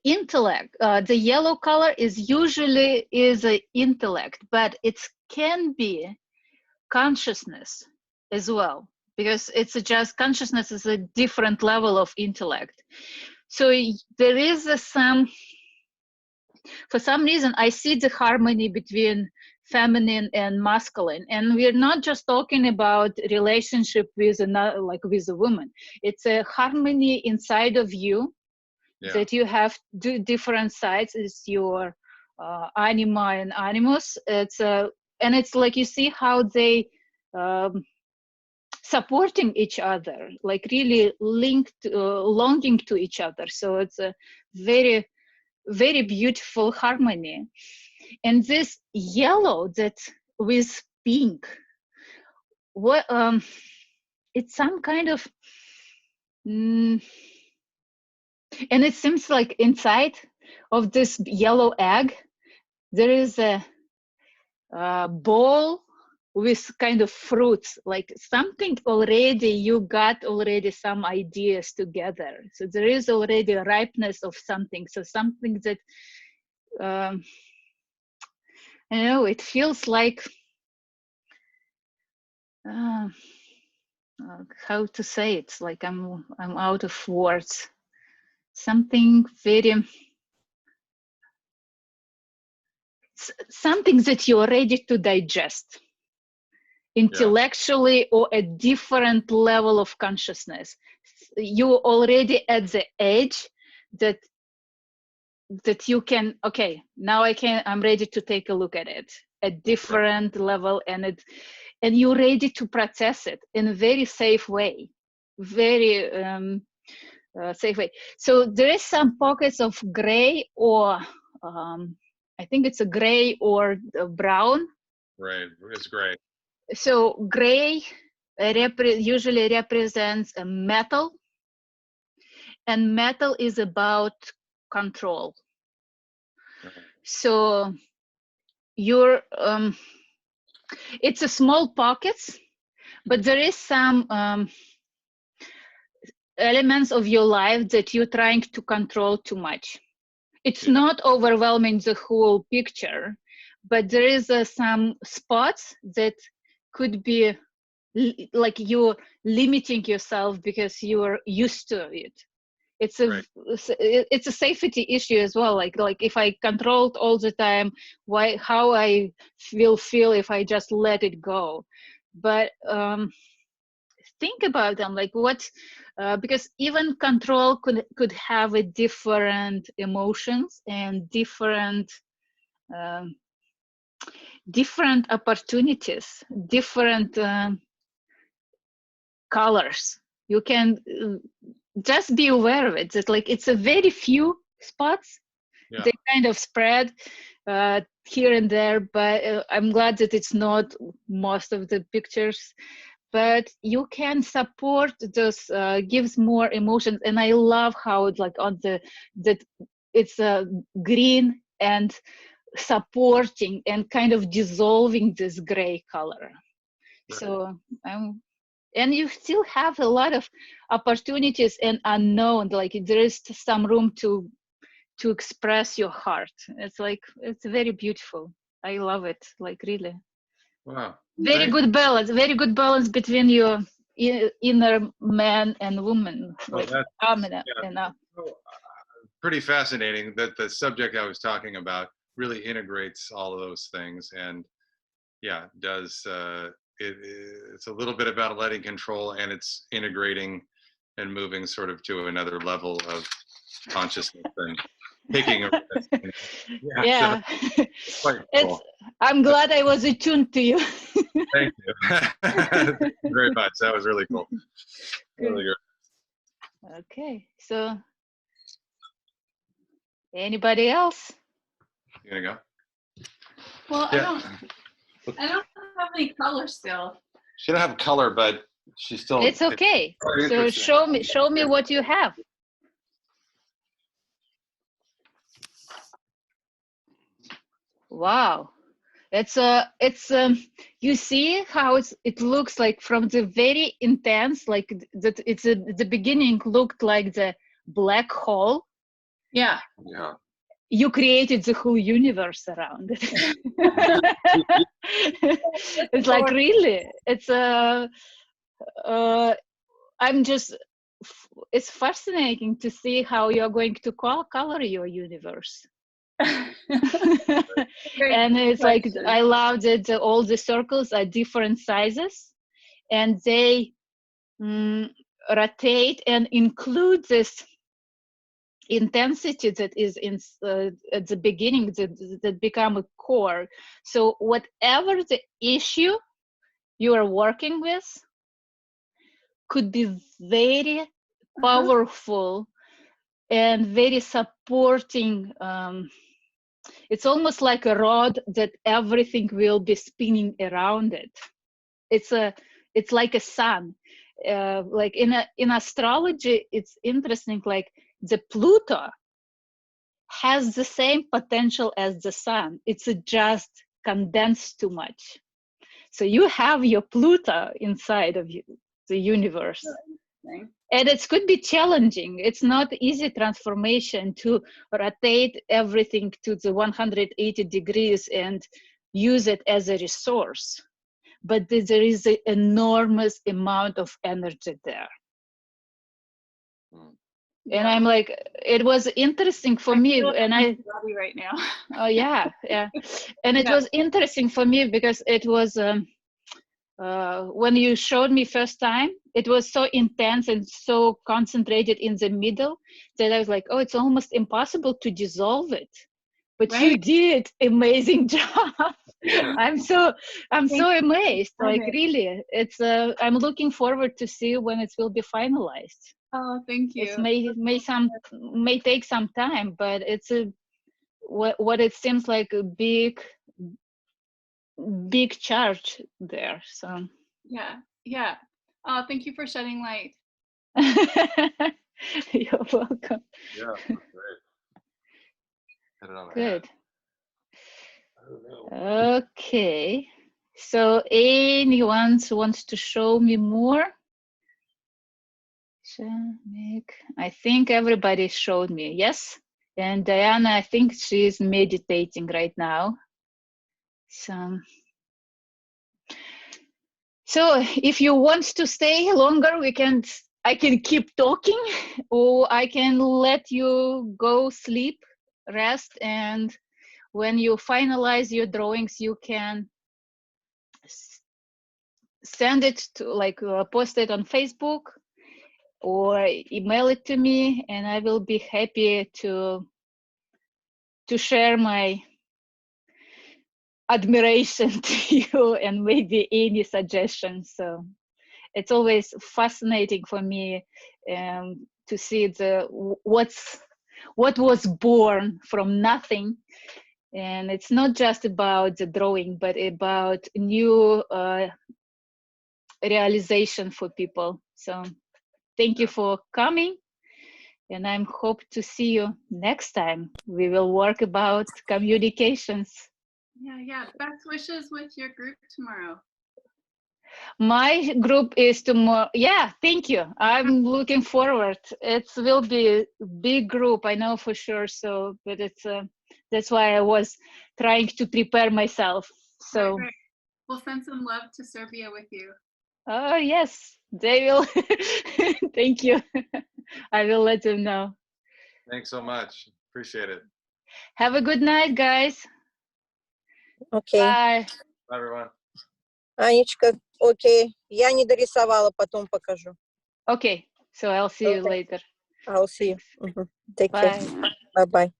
intellect, the yellow color is usually an intellect, but it can be consciousness as well, because it's just consciousness is a different level of intellect. So there is for some reason, I see the harmony between feminine and masculine, and we're not just talking about relationship with another, like with a woman. It's a harmony inside of you. Yeah. That you have different sides. Is your anima and animus. And it's like you see how they supporting each other, like really linked, longing to each other. So it's a very, very beautiful harmony. And this yellow that with pink, it's some kind of. And it seems like inside of this yellow egg, there is a bowl with kind of fruits, like something already, you got already some ideas together. So there is already a ripeness of something. So something that, I know, it feels like, how to say it? It's like I'm out of words. Something very, something that you're ready to digest intellectually, or a different level of consciousness. You're already at the edge that you can, okay, now I'm ready to take a look at it, a different level, and you're ready to process it in a very safe way, very safe way. So there is some pockets of gray or I think it's a gray or brown. Right, it's great. So gray usually represents a metal, and metal is about control. So you're it's a small pockets, but there is some elements of your life that you're trying to control too much. It's not overwhelming the whole picture, but there is some spots that could be like you're limiting yourself because you're used to it. It's a it's a safety issue as well. Like if I controlled all the time, how I will feel if I just let it go. But think about them, like what because even control could have a different emotions and different different opportunities, different colors. You can just be aware of it. That like it's a very few spots. Yeah. They kind of spread here and there, but I'm glad that it's not most of the pictures. But you can support those, gives more emotions, and I love how it like on the that it's green and supporting and kind of dissolving this gray color. Right. So and you still have a lot of opportunities and unknown, like there is some room to express your heart. It's like it's very beautiful. I love it, like really. Wow. Very good balance between your inner man and woman, like dominant enough. Pretty fascinating that the subject I was talking about really integrates all of those things, and does it's a little bit about letting control, and it's integrating and moving sort of to another level of consciousness and taking a risk. Yeah. So, cool. I'm glad I was attuned to you. Thank you. Thank you very much. That was really cool. Really good. Okay, so anybody else? You gonna go? Well, yeah. I don't have any color still. She don't have color, but she still. It's okay. So show me what you have. Wow, it's you see how it looks like from the very intense, like that. It's the beginning looked like the black hole. Yeah. Yeah. You created the whole universe around it. It's like really, it's I'm just, it's fascinating to see how you're going to color your universe. And it's like, I love that all the circles are different sizes, and they rotate and include this intensity that is in at the beginning that become a core. So whatever the issue you are working with could be very powerful and very supporting. It's almost like a rod that everything will be spinning around it. It's like a sun. Like in astrology, it's interesting, like the Pluto has the same potential as the sun. It's just condensed too much. So you have your Pluto inside of you, the universe. And it could be challenging. It's not easy transformation to rotate everything to the 180 degrees and use it as a resource. But there is an enormous amount of energy there. And I'm like, it was interesting for me, and I right now. Oh yeah, and it was interesting for me because it was when you showed me first time, it was so intense and so concentrated in the middle that I was like, oh, it's almost impossible to dissolve it. But you did amazing job. I'm so amazed. Like really, it's I'm looking forward to see when it will be finalized. Oh, thank you. It may take some time, but it's what it seems like a big charge there. So Yeah. Oh, thank you for shedding light. you're welcome. Yeah, that's great. Hit it on the Good. head. I don't know. Okay. So anyone wants to show me more? I think everybody showed me. Yes. And Diana, I think she's meditating right now. So if you want to stay longer, I can keep talking, or I can let you go sleep, rest, and when you finalize your drawings, you can send it to post it on Facebook or email it to me, and I will be happy to share my admiration to you and maybe any suggestions. So it's always fascinating for me to see what was born from nothing. And it's not just about the drawing, but about new realization for people. So thank you for coming, and I hope to see you next time. We will work about communications. Yeah. Best wishes with your group tomorrow. My group is tomorrow. Yeah, thank you. I'm looking forward. It will be a big group, I know for sure. So, but that's why I was trying to prepare myself. So, Right. We'll send some love to Serbia with you. oh yes, they will. Thank you. I will let them know. Thanks so much. Appreciate it. Have a good night, guys. Окей. Bye. Bye, everyone. Анечка, окей. Я не дорисовала, потом покажу. Okay, so I'll see you Okay. later. I'll see you. Take care. Bye. Bye-bye.